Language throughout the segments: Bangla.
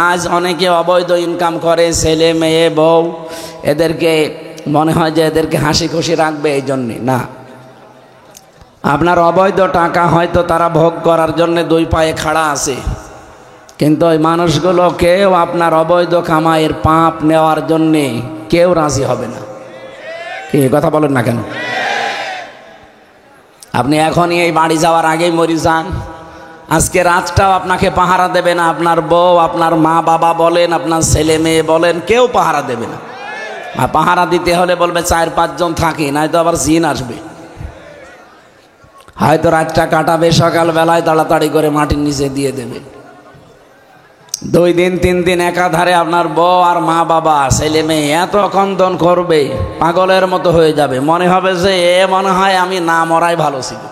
আজ অনেকে অবৈধ ইনকাম করে, ছেলে মেয়ে বউ, এদেরকে মনে হয় যে এদেরকে হাসি খুশি রাখবে, এই জন্যে না। আপনার অবৈধ টাকা হয়তো তারা ভোগ করার জন্য দুই পায়ে খাড়া আছে, কিন্তু ওই মানুষগুলো কেউ আপনার অবৈধ কামাইয়ের পাপ নেওয়ার জন্যে কেউ রাজি হবে না। কি কথা বলেন না কেন? আপনি এখনই এই বাড়ি যাওয়ার আগেই মরে যান, আজকে রাতটাও আপনাকে পাহারা দেবে না। আপনার বউ, আপনার মা বাবা বলেন, আপনার ছেলে মেয়ে বলেন, কেউ পাহারা দেবে না। আর পাহারা দিতে হলে বলবে 4-5 জন থাকি, নয়তো আবার জিন আসবে। হয়তো রাতটা কাটাবে, সকালবেলায় তাড়াতাড়ি করে মাটির নিচে দিয়ে দেবে। 2 দিন 3 দিন একাধারে আপনার বউ আর মা বাবা ছেলে মেয়ে এত কন্দন করবে, পাগলের মতো হয়ে যাবে। মনে হবে যে মনে হয় আমি না মরাই ভালো ছিল।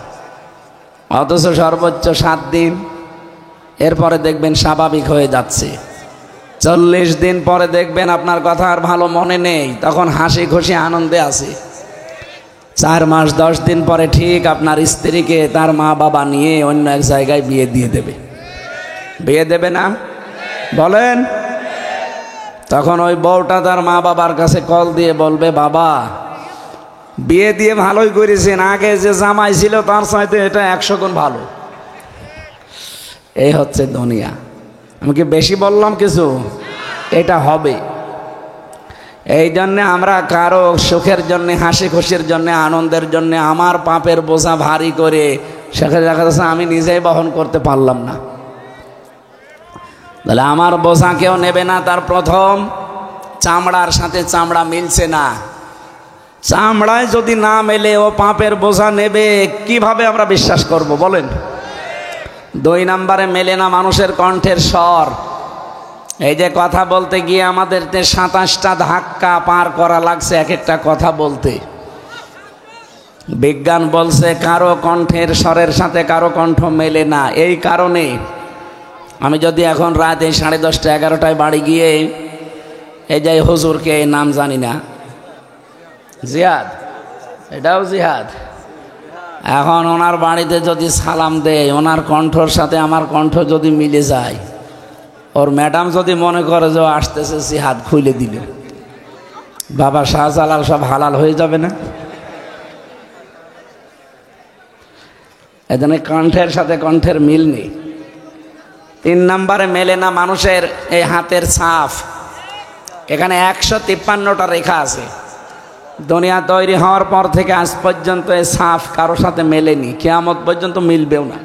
অথচ সর্বোচ্চ 7 দিন, এরপরে দেখবেন স্বাভাবিক হয়ে যাচ্ছে। 40 দিন পরে দেখবেন আপনার কথা আর ভালো মনে নেই, তখন হাসি খুশি আনন্দে আছে। 4 মাস 10 দিন পরে ঠিক আপনার স্ত্রীকে তার মা বাবা নিয়ে অন্য এক জায়গায় বিয়ে দিয়ে দেবে। বিয়ে দেবে না বলেন? তখন ওই বউটা তার মা বাবার কাছে কল দিয়ে বলবে, বাবা বিয়ে দিয়ে ভালোই করেছেন, আগে যে জামাই ছিল তার চাইতে এটা 100 গুণ ভালো। এই হচ্ছে দুনিয়া। আমি কি বেশি বললাম কিছু? এটা হবে। এই জন্যে আমরা কারো সুখের জন্যে, হাসি খুশির জন্যে, আনন্দের জন্যে আমার পাপের বোঝা ভারী করে সেখানে দেখা যাচ্ছে আমি নিজেই বহন করতে পারলাম না। তাহলে আমার বোঝা কেউ নেবে না। তার প্রথম, চামড়ার সাথে চামড়া মিলছে না। চামড়ায় যদি না মেলে ও পাপের বোঝা নেবে, কিভাবে আমরা বিশ্বাস করব বলেন? 2 নম্বরে, মেলে না মানুষের কণ্ঠের স্বর। এই যে কথা বলতে গিয়ে আমাদের 27টা ধাক্কা পার করা লাগছে এক একটা কথা বলতে। বিজ্ঞান বলছে কারো কণ্ঠের স্বরের সাথে কারো কণ্ঠ মেলে না। এই কারণে আমি যদি এখন রাত 10:30 11টায় বাড়ি গিয়ে এই যে হুজুরকে নাম জানি না, জিহাদ, এটাও জিহাদ, এখন ওনার বাড়িতে যদি সালাম দেয়, ওনার কণ্ঠর সাথে আমার কণ্ঠ যদি মিলে যায়, ওর ম্যাডাম যদি মনে করে যে আসতেছে, জিহাদ খুলে দিল, বাবা শাহজালাল সব হালাল হয়ে যাবে না? এজন্য কণ্ঠের সাথে কণ্ঠের মিল নেই। 3 নম্বরে, মেলে না মানুষের এই হাতের ছাপ। এখানে 153টা রেখা আছে। দুনিয়া তৈরি হওয়ার পর থেকে আজ পর্যন্ত এই ছাপ কারোর সাথে মেলেনি, কিয়ামত পর্যন্ত মিলবেও না।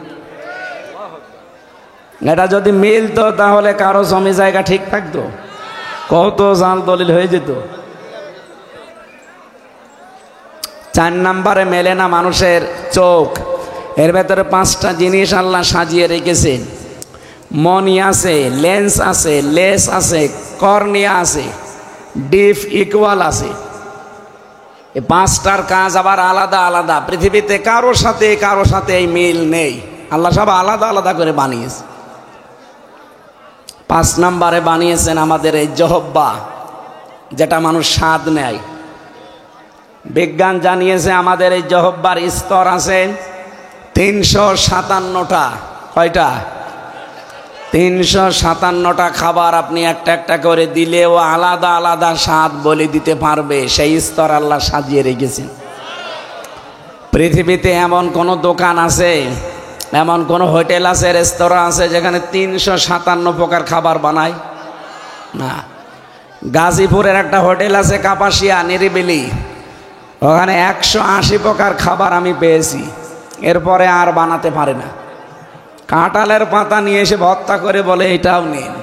এটা যদি মিলতো তাহলে কারো জমি জায়গা ঠিক থাকতো, কত জাল দলিল হয়ে যেত। 4 নম্বরে, মেলে না মানুষের চোখ। এর ভেতরে 5টা জিনিস আল্লাহ সাজিয়ে রেখেছেন। মনি আছে, লেন্স আছে, লেস আছে, কর্নিয়া আছে, ডিপ ইকুয়াল আছে। এই 5টার কাজ আবার আলাদা আলাদা। পৃথিবীতে কারো সাথে এই মিল নেই। আল্লাহ সব আলাদা আলাদা করে বানিয়েছে। 5 নম্বরে বানিয়েছেন আমাদের এই জহব্বা, যেটা মানুষ স্বাদ নেয়। বিজ্ঞান জানিয়েছে আমাদের এই জহব্বার স্তর আছে 357টা। কয়টা? 357টা খাবার আপনি একটা একটা করে দিলেও আলাদা আলাদা স্বাদ বলে দিতে পারবে। সেই স্তর আল্লাহ সাজিয়ে রেখেছেন। পৃথিবীতে এমন কোনো দোকান আছে, এমন কোনো হোটেল আছে, রেস্তোরাঁ আছে যেখানে 357 প্রকার খাবার বানায়? না। গাজীপুরের একটা হোটেল আছে, কাপাসিয়া, নিরিবিলি, ওখানে 180 প্রকার খাবার আমি পেয়েছি। এরপরে আর বানাতে পারে না। কাঁঠালের পাতা নিয়ে এসে ভর্তা করে বলে এটাও নিন,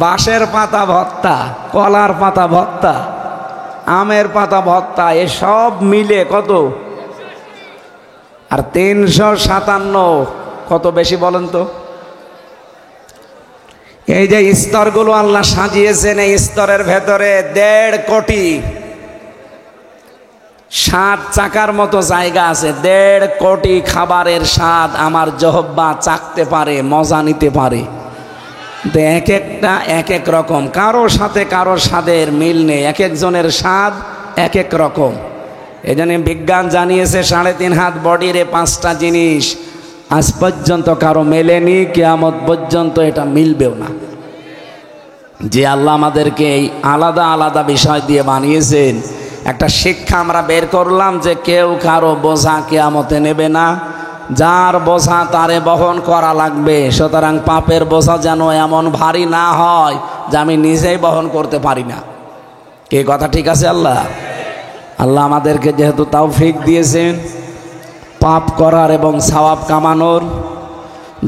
বাঁশের পাতা ভর্তা, কলার পাতা ভর্তা, আমের পাতা ভর্তা, এসব মিলে কত? আর 357 কত বেশি বলেন তো? এই যে স্তরগুলো আল্লাহ সাজিয়েছেন, এই স্তরের ভেতরে 1.5 কোটি 7 চাকার মতো জায়গা আছে। 1.5 কোটি খাবারের স্বাদ আমার জহব্বা চাকতে পারে, মজা নিতে পারে। এক একটা এক এক রকম, কারো সাথে কারো স্বাদের মিল নেই। এক একজনের স্বাদ এক এক রকম। এই জন্য বিজ্ঞান জানিয়েছে 3.5 হাত বডির 5টা জিনিস আজ পর্যন্ত কারো মেলেনি, কিয়ামত পর্যন্ত এটা মিলবেও না। যে আল্লাহ আমাদেরকে এই আলাদা আলাদা বিষয় দিয়ে বানিয়েছেন, একটা শিক্ষা আমরা বের করলাম যে কেউ কারো বোঝা কিয়ামতে নেবে না, যার বোঝা তারে বহন করা লাগবে। সুতরাং পাপের বোঝা যেন এমন ভারী না হয় যে আমি নিজেই বহন করতে পারি না। কে কথা ঠিক আছে? আল্লাহ আমাদেরকে যেহেতু তৌফিক দিয়েছেন পাপ করার এবং সওয়াব কামানোর,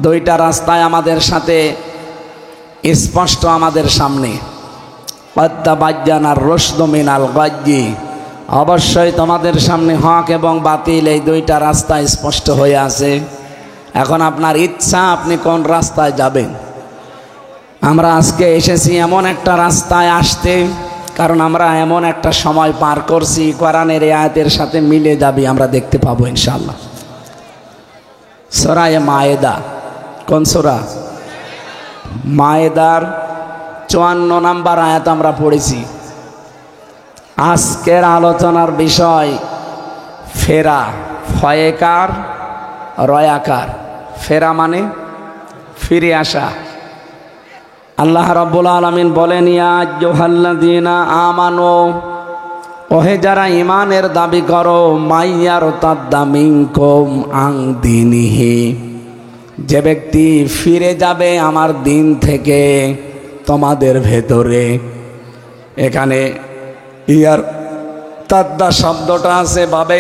দুইটা রাস্তায় আমাদের সাথে স্পষ্ট আমাদের সামনে। পাত্তাবাজ্জানার রশদ মিনাল গায়্যি, অবশ্যই তোমাদের সামনে হক এবং বাতিল এই দুইটা রাস্তা স্পষ্ট হয়ে আছে। এখন আপনার ইচ্ছা আপনি কোন রাস্তায় যাবেন। আমরা আজকে এসেছি এমন একটা রাস্তায় আসতে, কারণ আমরা এমন একটা সময় পার করছি কোরআনের এই আয়াতের সাথে মিলে যাবে, আমরা দেখতে পাবো ইনশাআল্লাহ। সূরা মায়েদা, কোন সূরা? মায়েদার 54 নম্বর আয়াত আমরা পড়েছি। আজকের আলোচনার বিষয় ফেরা, ফয়েকার রয়াকার। ফেরা মানে ফিরে আসা। আল্লাহ রাব্বুল আলামিন বলেন, ইয়া আইয়ুহাল্লাযীনা আমানু, ওহে যারা ঈমানের দাবি করো, মাইয়ারতাদ্দা মিনকুম আন দীনিহি, যে ব্যক্তি ফিরে যাবে আমার দিন থেকে তোমাদের ভেতরে। এখানে ইয়ার তাদ্দা শব্দটা আছে ভাবে,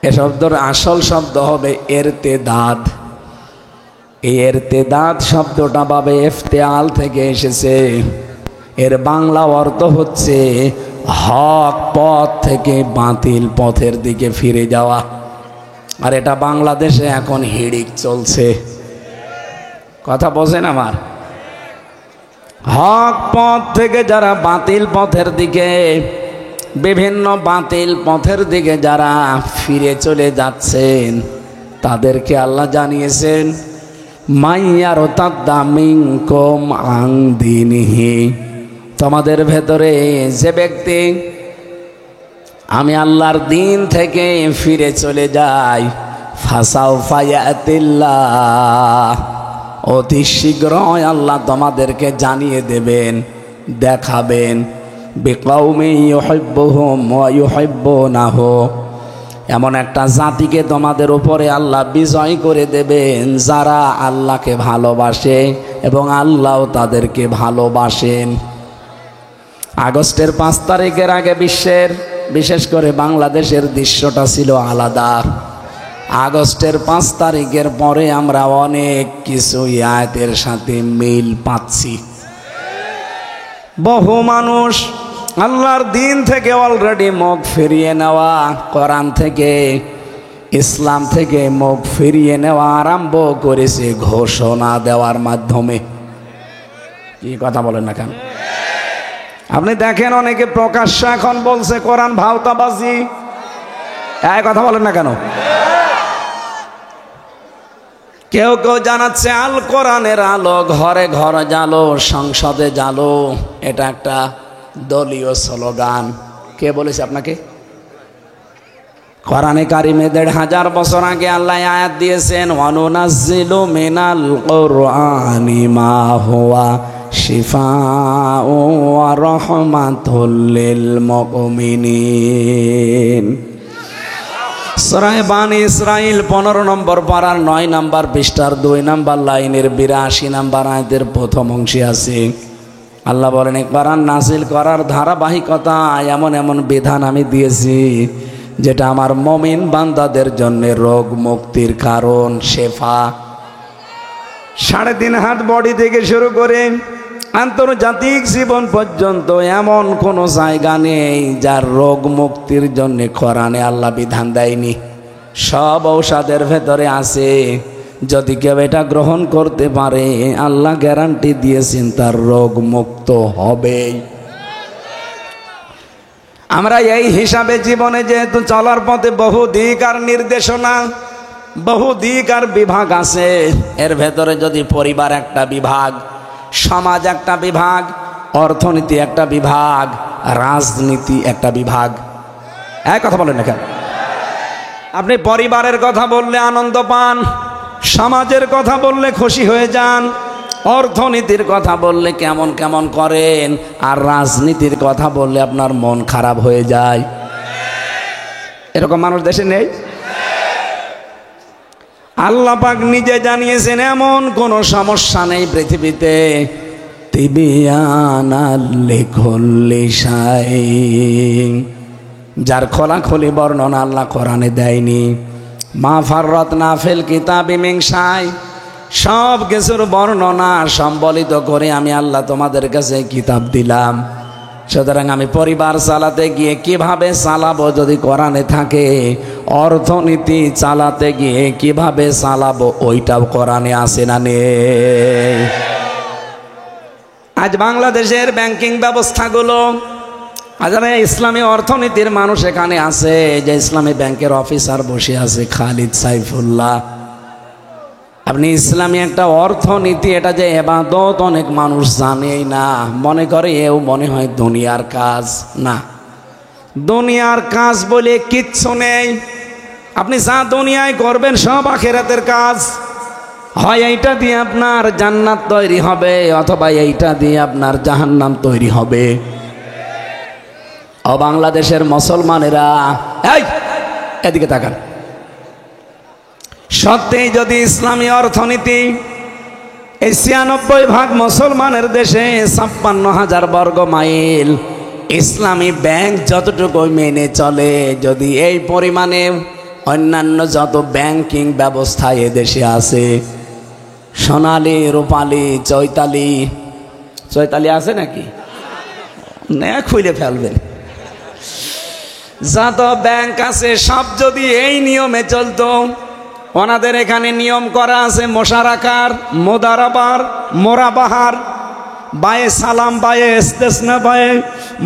এ শব্দের আসল শব্দ হবে ইরতিদাদ। এই ইরতিদাদ শব্দটা ভাবে ইফতিআল থেকে এসেছে। এর বাংলা অর্থ হচ্ছে হক পথ থেকে বাতিল পথের দিকে ফিরে যাওয়া। আর এটা বাংলাদেশে এখন হিড়িক চলছে। কথা বোঝেন আমার? হক পথ থেকে যারা বাতিল পথের দিকে, বিভিন্ন বাতিল পথের দিকে যারা ফিরে চলে যাচ্ছেন, তাদেরকে আল্লাহ জানিয়েছেন মাইয়ারতাদ্দা মিনকুম আন দীনিহি, তোমাদের ভেতরে যে ব্যক্তি আমি আল্লাহর দিন থেকে ফিরে চলে যাই, ফাসাউফা ইয়াতিল্লাহ, অতি শীঘ্রই আল্লাহ তোমাদেরকে জানিয়ে দেবেন, দেখাবেন, বিকাউমিন ইউহিব্বুহুম ওয়া ইউহিব্বুনাহু, এমন একটা জাতিকে তোমাদের উপরে আল্লাহ বিজয় করে দেবেন যারা আল্লাহকে ভালোবাসে এবং আল্লাহও তাদেরকে ভালোবাসেন। আগস্টের 5 তারিখের আগে বিশ্বের, বিশেষ করে বাংলাদেশের দৃশ্যটা ছিল আলাদা। আগস্টের 5 তারিখের পরে আমরা অনেক কিছু আয়াতের সাথে মিল পাচ্ছি। বহু মানুষ আল্লাহর দিন থেকে অলরেডি মুখ ফিরিয়ে নেওয়া, কোরআন থেকে, ইসলাম থেকে মুখ ফিরিয়ে নেওয়া আরম্ভ করেছে ঘোষণা দেওয়ার মাধ্যমে। কি কথা বলেন না কেন? আপনি দেখেন অনেকে প্রকাশ্য এখন বলছে কোরআন ভাওতাবাজি। এই কথা বলেন না কেন? কেউ কেউ জানাচ্ছে আল কোরআনের আলো ঘরে ঘরে জ্বালো, সংসদে জ্বালো। এটা একটা দলীয় স্লোগান। কে বলেছে আপনাকে? কোরআনে কারিমে 1500 বছর আগে আল্লাহ আয়াত দিয়েছেন, ওয়ানুনাজ্জিলু মিনাল কুরআনি মা হুয়া শিফাউ ওয়া রাহমাতুল লিল মুমিনিন। সূরা বানী ইসরাঈল 15 নম্বর পারার 9 নম্বর পৃষ্ঠার 2 নম্বর লাইনের 82 নম্বর আয়াতের প্রথম অংশে আছে আল্লাহ বলেন, কোরআন নাযিল করার ধারাবাহিকতা এমন এমন বিধান আমি দিয়েছি যেটা আমার মুমিন বান্দাদের জন্য রোগ মুক্তির কারণ, শেফা। 3.5 হাত বডি থেকে শুরু করে আন্তর্জাতিক জীবন পর্যন্ত এমন কোনো জায়গা নেই যার রোগ মুক্তির জন্য কোরআনে আল্লাহ বিধান দেয়নি। সব ঔষধের ভেতরে আছে। যদি কেউ এটা গ্রহণ করতে পারে আল্লাহ গ্যারান্টি দিয়েছেন তার রোগ মুক্ত হবেই। আমরা এই হিসাবে জীবনে যেহেতু চলার পথে বহু দিক আর নির্দেশনা, বহু দিক আর বিভাগ আছে। এর ভেতরে যদি পরিবার একটা বিভাগ, সমাজ একটা বিভাগ, অর্থনীতি একটা বিভাগ, রাজনীতি একটা বিভাগ। এক কথা বলেন না কেন? আপনি পরিবারের কথা বললে আনন্দ পান, সমাজের কথা বললে খুশি হয়ে যান, অর্থনীতির কথা বললে কেমন কেমন করেন, আর রাজনীতির কথা বললে আপনার মন খারাপ হয়ে যায়। এরকম মানুষ দেশে নেই? আল্লাহ পাক নিজে জানিয়েছেন এমন কোন সমস্যা নেই পৃথিবীতে তিবিয়ানাল লিকুল্লি শাই, যার খোলাখুলি বর্ণনা আল্লাহ কোরআনে দেয়নি। মা ফাররাতনা ফিল কিতাবি মিন শাই, সব কিছুর বর্ণনা সম্বলিত করে আমি আল্লাহ তোমাদের কাছে কিতাব দিলাম। সুতরাং আমি পরিবার চালাতে গিয়ে কিভাবে চালাবো যদি কোরআনে থাকে, অর্থনীতি চালাতে গিয়ে কিভাবে চালাবো ওইটাও কোরআনে আছে না নেই? আজ বাংলাদেশের ব্যাংকিং ব্যবস্থাগুলো, যারা ইসলামী অর্থনীতির মানুষ এখানে আছে, যে ইসলামী ব্যাংকের অফিসার বসে আছে খালিদ সাইফুল্লাহ, আপনি ইসলামী একটা অর্থনীতি এটা যে ইবাদত অনেক মানুষ জানেই না, মনে করে এও মনে হয় দুনিয়ার কাজ। না, দুনিয়ার কাজ বলে কিচ্ছু নেই। আপনি যা দুনিয়ায় করবেন সব আখিরাতের কাজ। হয় এইটা দিয়ে আপনার জান্নাত তৈরি হবে, অথবা এইটা দিয়ে আপনার জাহান্নাম তৈরি হবে। ও বাংলাদেশের মুসলমানেরা, এই এদিকে তাকান। সত্যি যদি ইসলামী অর্থনীতি এই ৯৬% মুসলমানের দেশে ৫৬,০০০ বর্গ মাইল ইসলামী ব্যাংক যতটুকু মেনে চলে, যদি এই পরিমাণে অন্যান্য যত ব্যাংকিং ব্যবস্থা এদেশে আছে, সোনালী, রূপালী, চৈতালি আছে নাকি? না, খুলে ফেলবেন। যত ব্যাংক আছে সব যদি এই নিয়মে চলতো, ওনাদের এখানে নিয়ম করা আছে মোশারাকার, মোদারাবার, মোরাবাহার, বায়ে সালাম, বায়ে ইস্তেসনা, বায়ে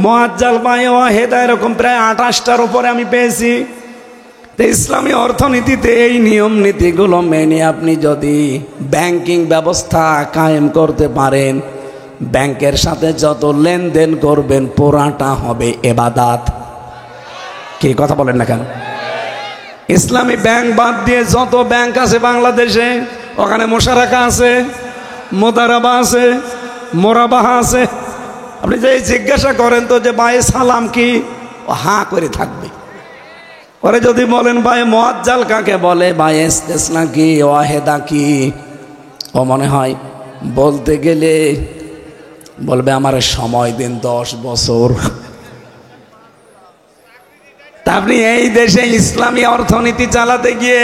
মুআজ্জাল, বায়ে ওয়াহিদা, এরকম প্রায় ২৮টার উপরে আমি পেয়েছি। তো ইসলামী অর্থনীতিতে এই নিয়ম নীতিগুলো মেনে আপনি যদি ব্যাংকিং ব্যবস্থা কায়েম করতে পারেন, ব্যাংকের সাথে যত লেনদেন করবেন পুরাটা হবে ইবাদত। কি কথা বলেন না কেন? ইসলামী ব্যাংক বাদ দিয়ে যত ব্যাংক আছে বাংলাদেশে, ওখানে মোশারাকা আছে, মোদারাবা আছে, মোরাবাহা আছে। আপনি যে জিজ্ঞাসা করেন তো যে বায়ে সালাম কি, ও হাঁ করে থাকবে। পরে যদি বলেন বায়ে মুআজ্জাল কাকে বলে, বায়ে ইস্তেসনা কি, ওয়াহিদা কি, ও মনে হয় বলতে গেলে বলবে আমার সময় দিন 10 বছর। তা আপনি এই দেশে ইসলামী অর্থনীতি চালাতে গিয়ে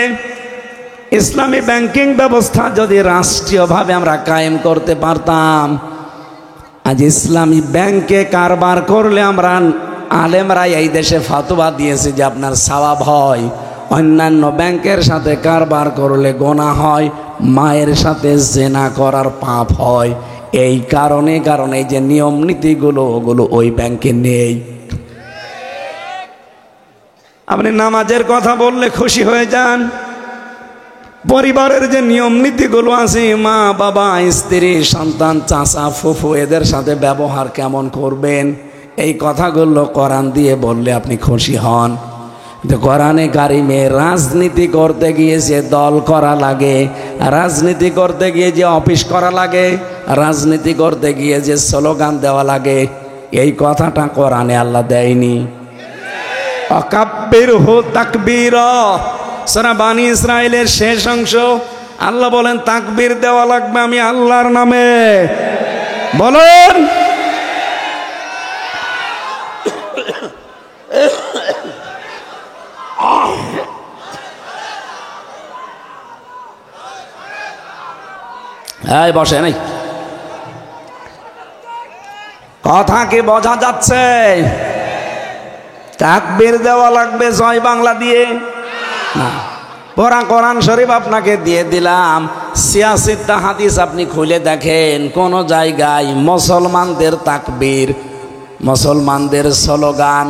ইসলামী ব্যাংকিং ব্যবস্থা যদি রাষ্ট্রীয়ভাবে আমরা কায়েম করতে পারতাম, আজ ইসলামী ব্যাংকে কারবার করলে আমরা আলেমরা এই দেশে ফতোয়া দিয়েছে যে আপনার সওয়াব হয়, অন্যান্য ব্যাংকের সাথে কারবার করলে গোনা হয়, মায়ের সাথে জেনা করার পাপ হয়। এই কারণে যে নিয়ম নীতিগুলো ওগুলো ওই ব্যাংকে নেই। আপনি নামাজের কথা বললে খুশি হয়ে যান, পরিবারের যে নিয়ম নীতিগুলো আছে, মা বাবা, স্ত্রী, সন্তান, চাচা, ফুফু, এদের সাথে ব্যবহার কেমন করবেন, এই কথাগুলো কোরআন দিয়ে বললে আপনি খুশি হন। কিন্তু কোরআনে কারিমে রাজনীতি করতে গিয়ে যে দল করা লাগে, রাজনীতি করতে গিয়ে যে অফিস করা লাগে, রাজনীতি করতে গিয়ে যে স্লোগান দেওয়া লাগে, এই কথাটা কোরআনে আল্লাহ দেয়নি। অকাব্বিরহু তাকবীরা, সূরা বানী ইসরাইলের শেষ অংশ, আল্লাহ বলেন তাকবীর দেওয়া লাগবে আমি আল্লাহর নামে। বলেন এই বসে নাই, কথা কি বোঝা যাচ্ছে? তাকবীর দেওয়া লাগবে জয় বাংলা দিয়ে না। পুরা কোরআন শরীফ আপনাকে দিয়ে দিলাম, ৮৬টা হাদিস আপনি খুলে দেখেন, কোন জায়গায় মুসলমানদের তাকবীর, মুসলমানদের স্লোগান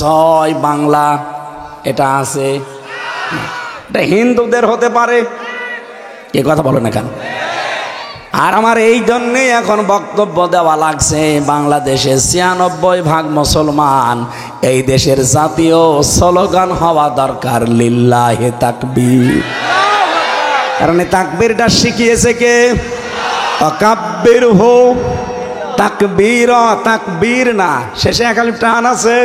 জয় বাংলা এটা আছে? এটা হিন্দুদের হতে পারে, এ কথা বলো না কেন? আর আমার এই জন্যেই এখন বক্তব্য দেওয়া লাগছে, বাংলাদেশে ৯৬% মুসলমান, এই দেশের জাতীয় স্লোগান হওয়া দরকার লিল্লাহি তাকবীর। কারণ এই তাকবীরটা শিখিয়েছে কে? অকাব্বির হো তাকবীর, তাকবীর না, শেষে একালিফ টান আছে।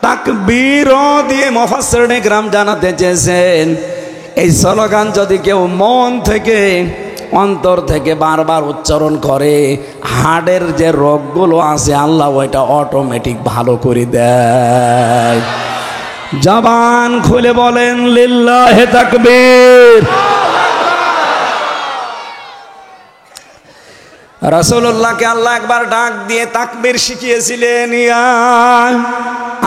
তাকবীর দিয়ে মুফাসসিরিনে কেরাম জানাতে চেয়েছেন এই স্লোগান যদি কেউ মন থেকে অন্তর থেকে বারবার উচ্চারণ করে, হার্টের যে রোগগুলো আছে আল্লাহ ওইটা অটোমেটিক ভালো করে দেয়। জবান খুলে বলেন লিল্লাহি তাকবীর। রাসূলুল্লাহকে আল্লাহ একবার ডাক দিয়ে তাকবীর শিখিয়েছিলেন, ইয়া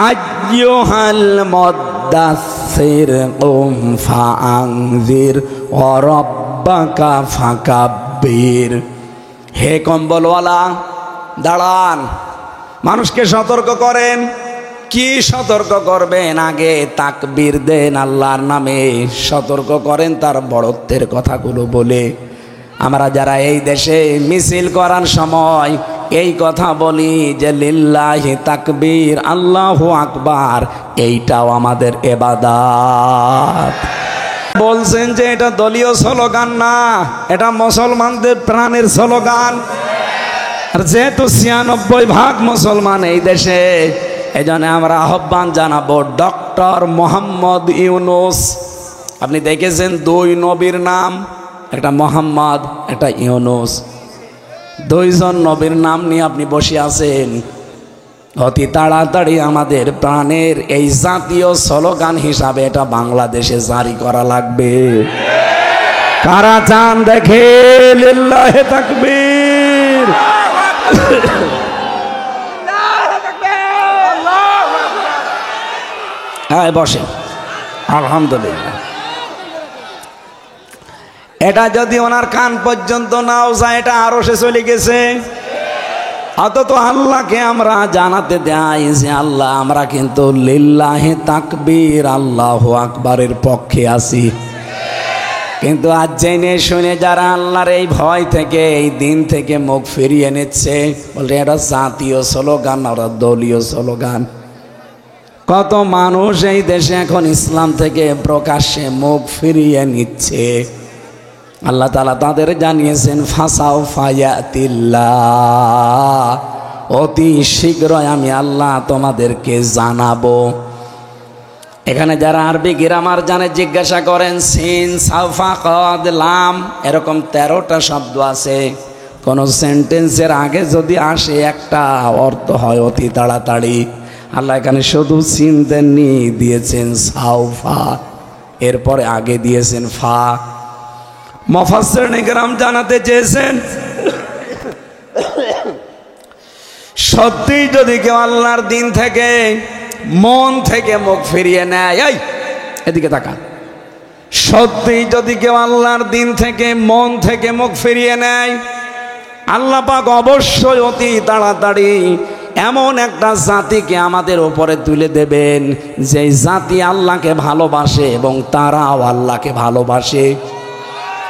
আইয়ুহাল মুদ্দাসসির কুম ফাআনজির ওয়া রাব্বাকা ফাকাব্বির। হে কম্বলওয়ালা দাঁড়ান, মানুষকে সতর্ক করেন। কি সতর্ক করবেন? আগে তাকবীর দেন, আল্লাহর নামে সতর্ক করেন তার বড়ত্বের কথাগুলো বলে। আমরা যারা এই দেশে মিছিল করার সময় এই কথা বলি যে লিল্লাহি তাকবীর, আল্লাহু আকবার, এইটাও আমাদের ইবাদত। বলছেন যে এটা দলীয় স্লোগান না, এটা মুসলমানদের প্রাণের স্লোগান। আর যেহেতু ৯৬% মুসলমান এই দেশে, এজন্য আমরা আহ্বান জানাবো ডক্টর মোহাম্মদ ইউনূস। আপনি দেখেছেন দুই নবীর নাম, একটা মোহাম্মদ একটা ইউনূস, দুইজন নবীর নাম নিয়ে আপনি বসে আছেন। অতি তাড়াতাড়ি আমাদের প্রাণের এই জাতীয় স্লোগান হিসাবে এটা বাংলাদেশে জারি করা লাগবে। কারা চান দেখে লিল্লাহি তাকবীর। হ্যাঁ বসে, আলহামদুলিল্লাহ। এটা যদি ওনার কান পর্যন্ত নাও যায়, এটা আরো সে চলে গেছে। অথচ আল্লাহকে আমরা জানাতে দেই যে আল্লাহ, আমরা কিন্তু লিল্লাহি তাকবীর, আল্লাহু আকবারের পক্ষে আছি। কিন্তু আজ জেনে শুনে যারা আল্লাহর এই ভয় থেকে, এই দিন থেকে মুখ ফিরিয়ে নিচ্ছে, বলে এটা জাতীয় স্লোগান, ওরা দলীয় স্লোগান। কত মানুষ এই দেশে এখন ইসলাম থেকে প্রকাশ্যে মুখ ফিরিয়ে নিচ্ছে। আল্লাহ তাআলা তাদের জানিয়েছেন ফাসাউফা ইয়াতিল্লাহ, অতি শীঘ্রই আমি আল্লাহ তোমাদেরকে জানাবো। এখানে যারা আরবি গ্রামার জানে জিজ্ঞাসা করেন, সিন সাউফা কদ লাম এরকম 13টা শব্দ আছে। কোন সেন্টেন্সের আগে যদি আসে একটা অর্থ হয় অতি তাড়াতাড়ি। আল্লাহ এখানে শুধু সিন দেননি, দিয়েছেন সাউফা, এরপরে আগে দিয়েছেন ফা। মুফাসসিরিনে কেরাম জানাতে চেয়েছেন সত্যি যদি কেউ আল্লাহর দিন থেকে মন থেকে মুখ ফিরিয়ে নেয়, এই এদিকে তাকান, সত্যি যদি কেউ আল্লাহর দিন থেকে মন থেকে মুখ ফিরিয়ে নেয়, আল্লাহ পাক অবশ্যই অতি তাড়াতাড়ি এমন একটা জাতিকে আমাদের উপরে তুলে দেবেন যে জাতি আল্লাহকে ভালোবাসে এবং তারাও আল্লাহকে ভালোবাসে।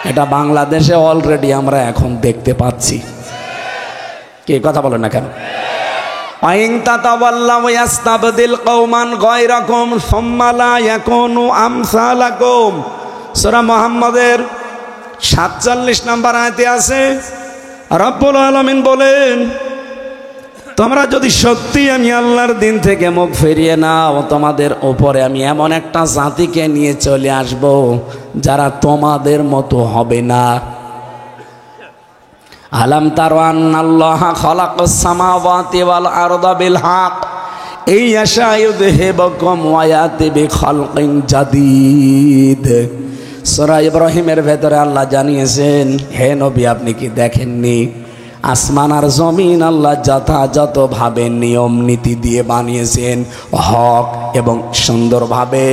এটা বাংলাদেশে অলরেডি আমরা এখন দেখতে পাচ্ছি। কে কথা বলেন না কেন? আইন তাতাওয়াল্লাউ ইয়াস্তাবদিল কওমান গায়রাকুম সুম্মা লা ইয়াকুনু আমসালাকুম। সূরা মুহাম্মাদের ৪৭ নম্বর আয়াতে আছে, রব্বুল আলামিন বলেন, তোমরা যদি সত্যি আমি আল্লাহর দিন থেকে মুখ ফিরিয়ে নাও, তোমাদের উপরে আমি এমন একটা জাতিকে নিয়ে চলে আসব যারা তোমাদের মতো হবে না। আলাম তারা আন্নাল্লাহা খালাকাস সামাওয়াতি ওয়াল আরদা বিল হক ইয়াশা ইউযহিবকুম ওয়া ইয়াতি বিখালকিন জাদীদ। সূরা ইব্রাহিমের ভেতরে আল্লাহ জানিয়েছেন, হে নবী আপনি কি দেখেননি আসমান আর জমিন আল্লাহ যথাযথভাবে নিয়ম নীতি দিয়ে বানিয়েছেন, হক এবং সুন্দরভাবে।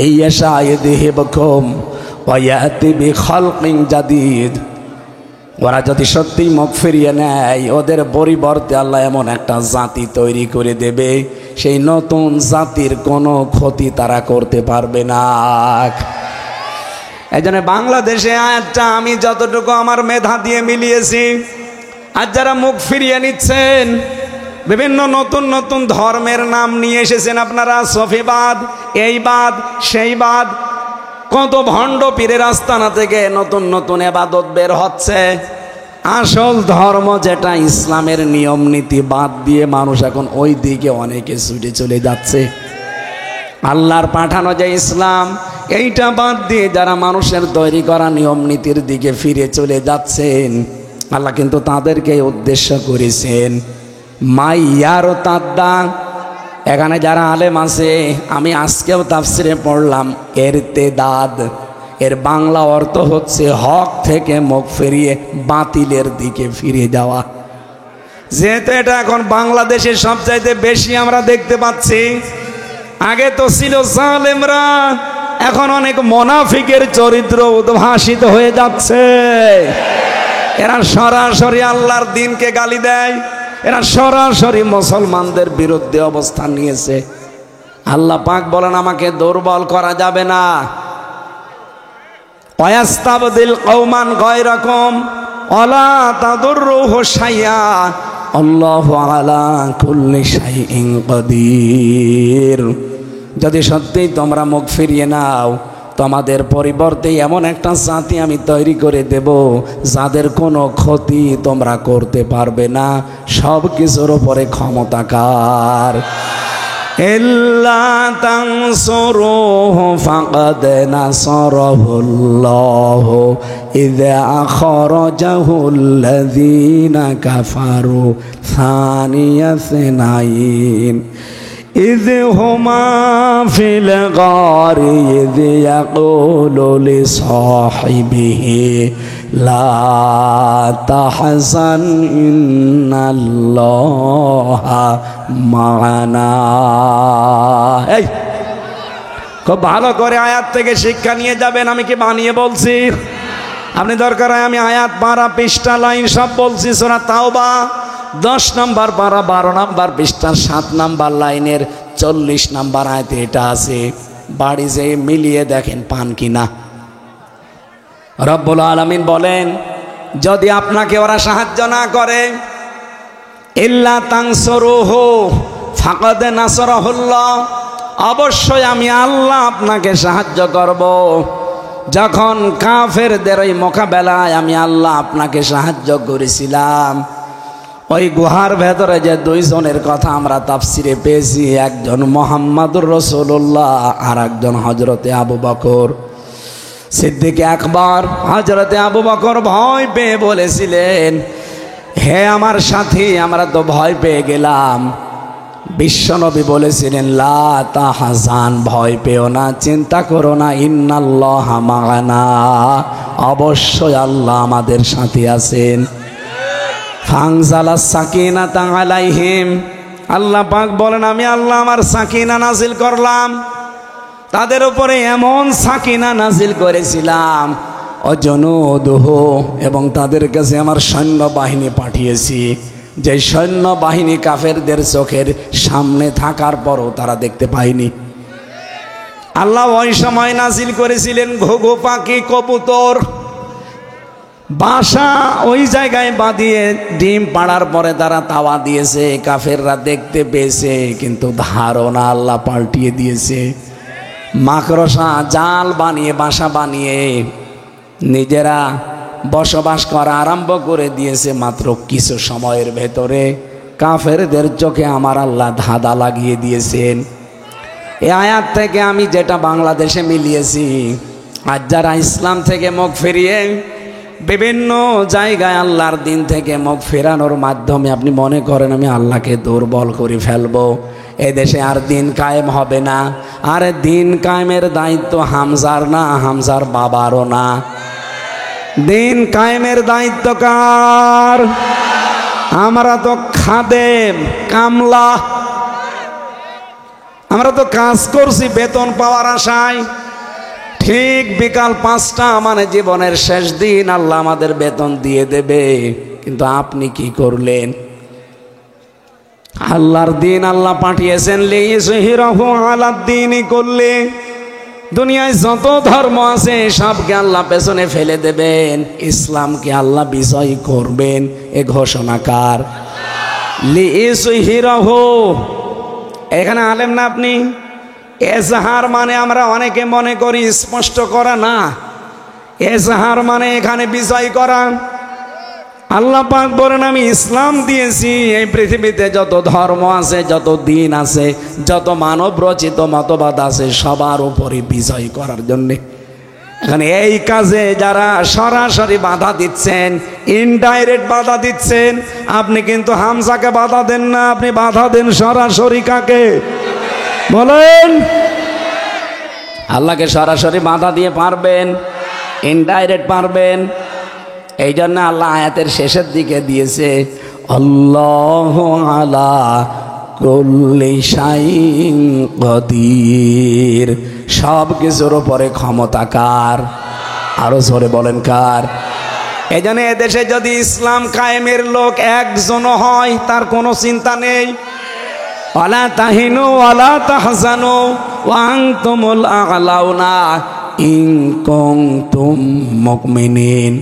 এই আশা ইউযহিবকুম ওয়া ইয়াতি বিখালকিন জাদীদ। ওরা যদি সত্যি মুখ ফিরিয়ে নেয়, ওদের পরিবর্তে আল্লাহ এমন একটা জাতি তৈরি করে দেবে, সেই নতুন জাতির কোনো ক্ষতি তারা করতে পারবে না। এই জন্য বাংলাদেশে আয়াতটা আমি যতটুকু আমার মেধা দিয়ে মিলিয়েছি, আর যারা মুখ ফিরিয়ে নিচ্ছেন, বিভিন্ন নতুন নতুন ধর্মের নাম নিয়ে এসেছেন আপনারা, সফিবাদ, এইবাদ, সেইবাদ, কত ভণ্ড পীরের আস্তানা থেকে নতুন নতুন ইবাদত বের হচ্ছে। আসল ধর্ম যেটা ইসলামের নিয়ম নীতি বাদ দিয়ে মানুষ এখন ওই দিকে অনেকে ছুটে চলে যাচ্ছে। আল্লাহর পাঠানো যে ইসলাম এইটা বাদ দিয়ে যারা মানুষের তৈরি করা নিয়ম নীতির দিকে ফিরে চলে যাচ্ছেন, আল্লাহ কিন্তু তাদেরকে উদ্দেশ্য করেছেন মাইয়ার তাদ্দা। এখানে যারা আলেম আছে, আমি আজকেও তাফসিরে পড়লাম এরতেদাদ, এর বাংলা অর্থ হচ্ছে হক থেকে মুখ ফিরিয়ে বাতিলের দিকে ফিরে যাওয়া। যেহেতু এটা এখন বাংলাদেশে সবচাইতে বেশি আমরা দেখতে পাচ্ছি। আগে তো ছিল জালেমরা, এখন অনেক মুনাফিকের চরিত্র উদ্ভাসিত হয়ে যাচ্ছে। এরা সরাসরি আল্লাহর দ্বীনকে গালি দেয়, এরা সরাসরি মুসলমানদের বিরুদ্ধে অবস্থান নিয়েছে। আল্লাহ পাক বলেন আমাকে দুর্বল করা যাবে না। ওয়াস্তাবদিল কওমান গায়রাকুম ওয়ালা তাদুররুহু শাইআ আল্লাহু আলা কুল্লি শাইইন কাদির। যদি সত্যিই তোমরা মুখ ফিরিয়ে নাও, তোমাদের পরিবর্তে এমন একটা জাতি আমি তৈরি করে দেব যাদের কোনো ক্ষতি তোমরা করতে পারবে না, সব কিছুর উপরে ক্ষমতাকার। ইল্লা তানসুরুহু ফাকাদ নাসারাহুল্লাহু ইযা আখরাজাহুল্লাযীনা কাফারু সানিয়া ইসনাইন إذ هما في الغار إذ يقول لصاحبه لا تحزن إن الله معنا। এই খুব ভালো করে আয়াত থেকে শিক্ষা নিয়ে যাবেন। আমি কি বানিয়ে বলছি? আপনি দরকার হয় আমি আয়াত পারা পৃষ্ঠা লাইন সব বলছি। সূরা তাওবা 10 নম্বর পারা 12 নম্বর পৃষ্ঠার 7 নম্বর লাইনের 40 নম্বর আয়াতে এটা আছে। বাড়ি যেয়ে মিলিয়ে দেখেন পান কিনা। রব্বুল আলামিন বলেন যদি আপনাকে ওরা সাহায্য না করে, ইল্লা তানসুরুহু ফাকাদ নাসারাহুল্লাহ, অবশ্যই আমি আল্লাহ আপনাকে সাহায্য করব। যখন কাফেরদের ওই মোকাবেলায় আমি আল্লাহ আপনাকে সাহায্য করেছিলাম, ওই গুহার ভেতরে যে 2 জনের কথা আমরা তাফসিরে পেয়েছি, একজন মুহাম্মদুর রাসূলুল্লাহ আর একজন হযরতে আবু বকর সিদ্দিক আকবর। হযরতে আবু বকর ভয় পেয়ে বলেছিলেন, হে আমার সাথী, আমরা তো ভয় পেয়ে গেলাম। বিশ্বনবী বলেছিলেন লা তাহজান, ভয় পেও না, চিন্তা করো না, ইন্নাল্লাহা মা'ানা, অবশ্যই আল্লাহ আমাদের সাথে আছেন। ফানজালাস সাকিনাতা আলাইহিম, আল্লাহ পাক বলেন আমি আল্লাহ আমার সাকিনা নাজিল করলাম তাদের উপরে, এমন সাকিনা নাজিল করেছিলাম অজনুদুহু, এবং তাদের কাছে আমার সৈন্য বাহিনী পাঠিয়েছি, যে সৈন্য বাহিনী কাফেরদের চোখের সামনে থাকার পরও তারা দেখতে পায়নি। আল্লাহ ওই সময় নাজিল করেছিলেন ঘুঘু পাখি, কবুতর, বাসা ওই জায়গায় বাঁধিয়ে ডিম পাড়ার পরে তারা তাওয়া দিয়েছে, কাফেররা দেখতে পেয়েছে, কিন্তু ধারণা আল্লাহ পাল্টিয়ে দিয়েছে। মাকড়সা জাল বানিয়ে বাসা বানিয়ে নিজেরা বসবাস করা আরম্ভ করে দিয়েছে। মাত্র কিছু সময়ের ভেতরে কাফেরদের চোখে আমার আল্লাহ ধাঁধা লাগিয়ে দিয়েছেন। এই আয়াত থেকে আমি যেটা বাংলাদেশে মিলিয়েছি, আজ যারা ইসলাম থেকে মুখ ফিরিয়ে বিভিন্ন জায়গায় আল্লাহর দিন থেকে মুখ ফেরানোর মাধ্যমে আপনি মনে করেন আমি আল্লাহকে দুর্বল করে ফেলবো, এদেশে আর দিন কায়েম হবে না। আর দিন কায়েমের দায়িত্ব হামজার না, হামজার বাবারও না। দিন কায়েমের দায়িত্ব কার? আমরা তো খাদেম, কামলা, আমরা তো কাজ করছি বেতন পাওয়ার আশায়। ঠিক বিকাল 5টা মানে জীবনের শেষ দিন আল্লাহ আমাদের বেতন দিয়ে দেবে, কিন্তু আপনি কি করলেন? আল্লাহর দিন আল্লাহ পাঠিয়েছেন লিইয়ুযহিরাহু আলাদ দীনি কুল্লি, দুনিয়ায় যত ধর্ম আছে সবকে আল্লাহ পেছনে ফেলে দেবেন, ইসলামকে আল্লাহ বিজয় করবেন, এ ঘোষণাকার। লিইয়ুযহিরাহু, এখানে আলেম না আপনি? এজাহার মানে আমরা অনেকে মনে করি স্পষ্ট করা না, এজাহার মানে এখানে বিজয় করা। আল্লাহ পাক বলেন আমি ইসলাম দিয়েছি এই পৃথিবীতে যত ধর্ম আছে, যত দিন আছে, যত মানব রচিত মতবাদ আছে, সবার উপরে বিজয় করার জন্যে। এখন এই কাজে যারা সরাসরি বাধা দিচ্ছেন, ইনডাইরেক্ট বাধা দিচ্ছেন, আপনি কিন্তু হামজাকে বাধা দেন না, আপনি বাধা দেন সরাসরি কাকে বলেন? আল্লাহকে সরাসরি বাধা দিয়ে পারবেন, ইনডাইরেক্ট পারবেন। এই জন্য আল্লাহ আয়াতের শেষের দিকে দিয়েছে আল্লাহু আলা কুল্লি শাইইন কদির, সব কিছুর উপরে ক্ষমতা কার? আরো জোরে বলেন কার? এই জন্য এদেশে যদি ইসলাম কায়েমের লোক একজনও হয়, তার কোনো চিন্তা নেই। ওয়ালা তাহিনু ওয়ালা তাহজানু ওয়া আনতুমুল আ'লাউনা ইন কুনতুম মুমিনিন।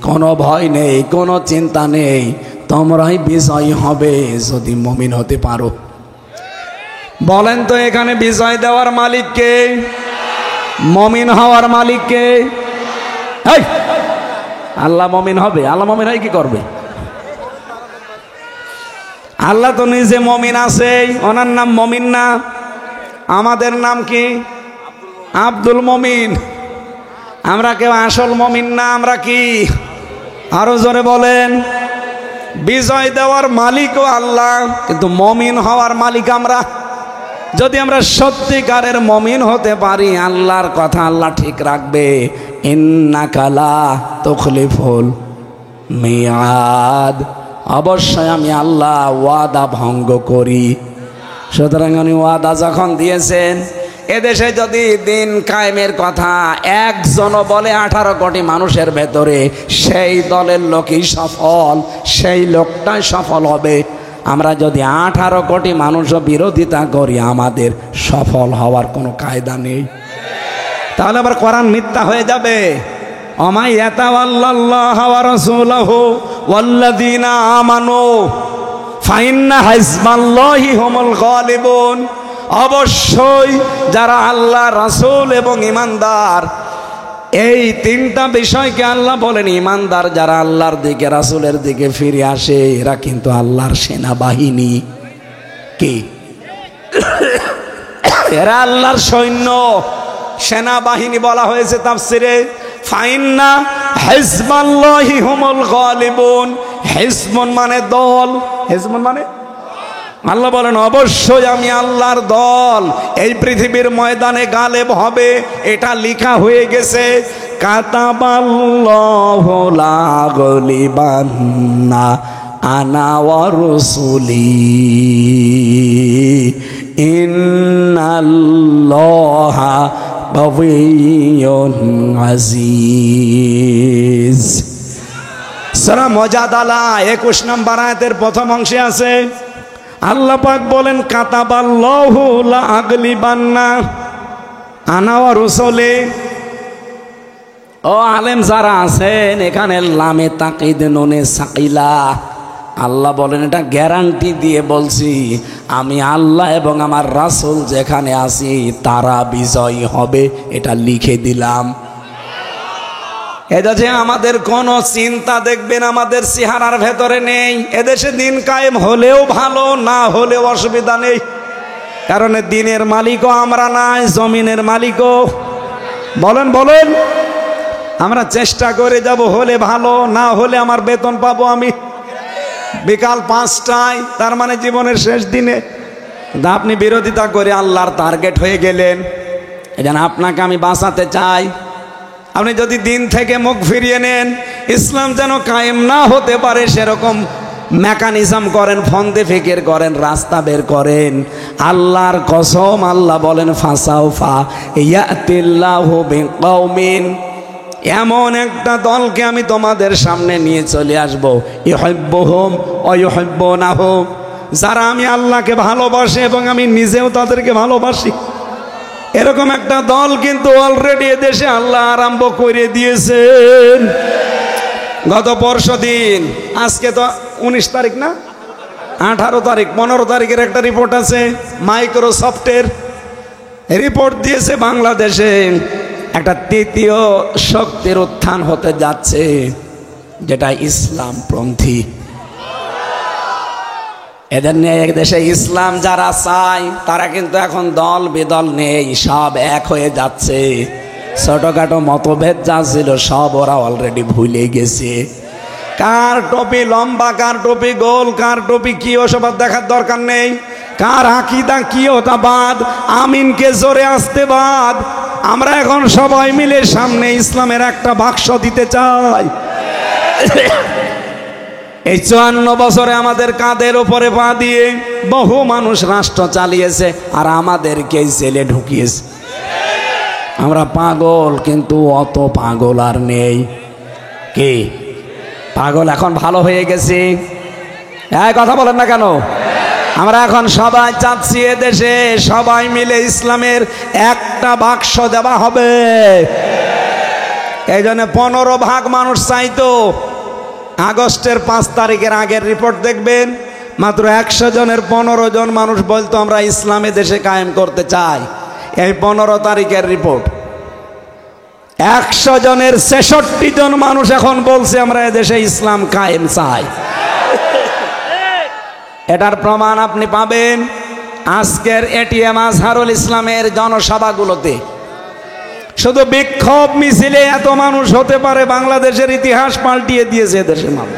কোনো ভয় নেই, কোনো চিন্তা নেই, তোমরাই বিজয় হবে যদি মুমিন হতে পারো। বলেন তো এখানে বিজয় দেওয়ার মালিক কে? মুমিন হওয়ার মালিক কে? আল্লাহ মুমিন হবে। আল্লাহ মুমিন হয় কি করবে? আল্লাহ তো নিজে মুমিন আছে, ওনার নাম মুমিন না? আমাদের নাম কি? আব্দুল মুমিন। আমরা কেউ আসল মুমিন না, আমরা কি? আরো জোরে বলেন। বিজয় দেওয়ার মালিকও আল্লাহ, কিন্তু মুমিন হওয়ার মালিক আমরা। যদি আমরা সত্যিকারের মুমিন হতে পারি, আল্লাহর কথা আল্লাহ ঠিক রাখবে। ইন্নাকা লা তুখলিফুল মিয়াদ, অবশ্যই আমি আল্লাহ ওয়াদা ভঙ্গ করি। সুতরাং উনি ওয়াদা যখন দিয়েছেন, এদেশে যদি দিন কায়েমের কথা একজনও বলে 18 কোটি মানুষের ভেতরে, সেই দলের লোকই সফল, সেই লোকটাই সফল হবে। আমরা যদি 18 কোটি মানুষও বিরোধিতা করি, আমাদের সফল হওয়ার কোনো কায়দা নেই। তাহলে আবার কোরআন মিথ্যা হয়ে যাবে। ওমা ইয়াতাওয়াল্লাল্লাহু ওয়া রাসূলুহু ওয়াল্লাযীনা আমানু ফাইন্না হিজবাল্লাহি হুমুল গালিবুন। অবশ্যই যারা আল্লাহ, রাসূল এবং ঈমানদার, এই তিনটা বিষয়কে আল্লাহ বলেন ঈমানদার যারা আল্লাহর দিকে, রাসূলের দিকে ফিরে আসে, এরা কিন্তু আল্লাহর সেনাবাহিনী। কি? এরা আল্লাহর সৈন্য, সেনাবাহিনী বলা হয়েছে তাফসিরে। ফাইন্না হিজবাল্লাহি হুমুল গালিবুন। হিজবুন মানে দল, হিজবুন মানে আল্লাহ বলেন অবশ্যই আমি আল্লাহর দল এই পৃথিবীর ময়দানে গালেব হবে, এটা লেখা হয়ে গেছে। কাতাবাল্লাহু লা গালিবান্না আনা ওয়া রাসূলি ইন্নাল্লাহা কাওয়িয়্যুন আজিজ। সূরা মুজাদালা 21 নম্বর আয়াতের প্রথম অংশে আছে, আল্লাহ পাক বলেন কাতাবাল্লাহু লা আগলিবান্না আনা ওয়া রাসূলি। ও আলেম যারা আছেন এখানে, লামে তাকিদ নুনে সাকিলা, আল্লাহ বলেন এটা গ্যারান্টি দিয়ে বলছি, আমি আল্লাহ এবং আমার রাসূল যেখানে আছি তারা বিজয়ী হবে, এটা লিখে দিলাম। এদেশে আমাদের কোনো চিন্তা দেখবেন আমাদের চেহারার ভেতরে নেই। এদেশে দিন কায়েম হলেও ভালো, না হলেও অসুবিধা নেই, কারণ দিনের মালিকও আমরা নাই, জমিনের মালিকও। বলেন বলেন, আমরা চেষ্টা করে যাব, হলে ভালো, না হলে আমার বেতন পাবো আমি বিকাল 5টায়, তার মানে জীবনের শেষ দিনে। আপনি বিরোধিতা করে আল্লাহর টার্গেট হয়ে গেলেন। এজন্য আপনাকে আমি বাঁচাতে চাই, আপনি যদি দিন থেকে মুখ ফিরিয়ে নেন, ইসলাম যেন কায়েম না হতে পারে সেরকম মেকানিজম করেন, ফন্দে ফিকির করেন, রাস্তা বের করেন। আল্লাহর কসম, আল্লাহ বলেন ফাসাউফা ইয়াতিল্লাহু বিকওমিন, এমন একটা দলকে আমি তোমাদের সামনে নিয়ে চলে আসবো, ইউহিব্বুহুম ওয়া ইউহিব্বুনাহু, যারা আমি আল্লাহকে ভালোবাসে এবং আমি নিজেও তাদেরকে ভালোবাসি। এরকম একটা দল কিন্তু অলরেডি এদেশে আল্লাহ আরম্ভ করে দিয়েছেন। গত পরশুদিন, আজকে তো 19 তারিখ না, 18 তারিখ, 15 তারিখের একটা রিপোর্ট আছে, মাইক্রোসফটের রিপোর্ট দিয়েছে বাংলাদেশে একটা তৃতীয় শক্তির উত্থান হতে যাচ্ছে। যেটা ইসলামপন্থী। এদের নিয়ে এক দেশে ইসলাম যারা চায় তারা কিন্তু এখন দল বিদল নেই, সব এক হয়ে যাচ্ছে। ছোটখাটো মতভেদ যা ছিল সব ওরা অলরেডি ভুলে গেছে। কার টুপি লম্বা, কার টুপি গোল, কার টুপি কি, ওসব দেখার দরকার নেই। কার আকীদা কি ওটা বাদ, আমিনকে জোরে আসতে বাদ। আমরা এখন সবাই মিলে সামনে ইসলামের একটা বাক্স দিতে চাই। এই 54 বছরে আমাদের কাঁধের উপরে পা দিয়ে বহু মানুষ রাষ্ট্র চালিয়েছে, আর আমাদেরকে জেলে ঢুকিয়েছে। আমরা পাগল, কিন্তু অত পাগল আর নেই। কি পাগল এখন ভালো হয়ে গেছি? এই কথা বলেন না কেন? আমরা এখন সবাই চাচ্ছি এদেশে সবাই মিলে ইসলামের একটা বাক্স দেওয়া হবে। এই জন্য 15% মানুষ চাইতো। আগস্টের 5 তারিখের আগের রিপোর্ট দেখবেন, মাত্র 100 জনের 15 জন মানুষ বলতো আমরা ইসলামে দেশে কায়েম করতে চাই। এই 15 তারিখের রিপোর্ট। 100 জনের 66 জন মানুষ এখন বলছে আমরা এদেশে ইসলাম কায়েম চাই। এটার প্রমাণ আপনি পাবেন আজকের এটিএম আজহারুল ইসলামের জনসভাগুলোতে। শুধু বিক্ষোভ মিছিলে এত মানুষ হতে পারে, বাংলাদেশের ইতিহাস পাল্টিয়ে দিয়েছে দেশের মানুষ।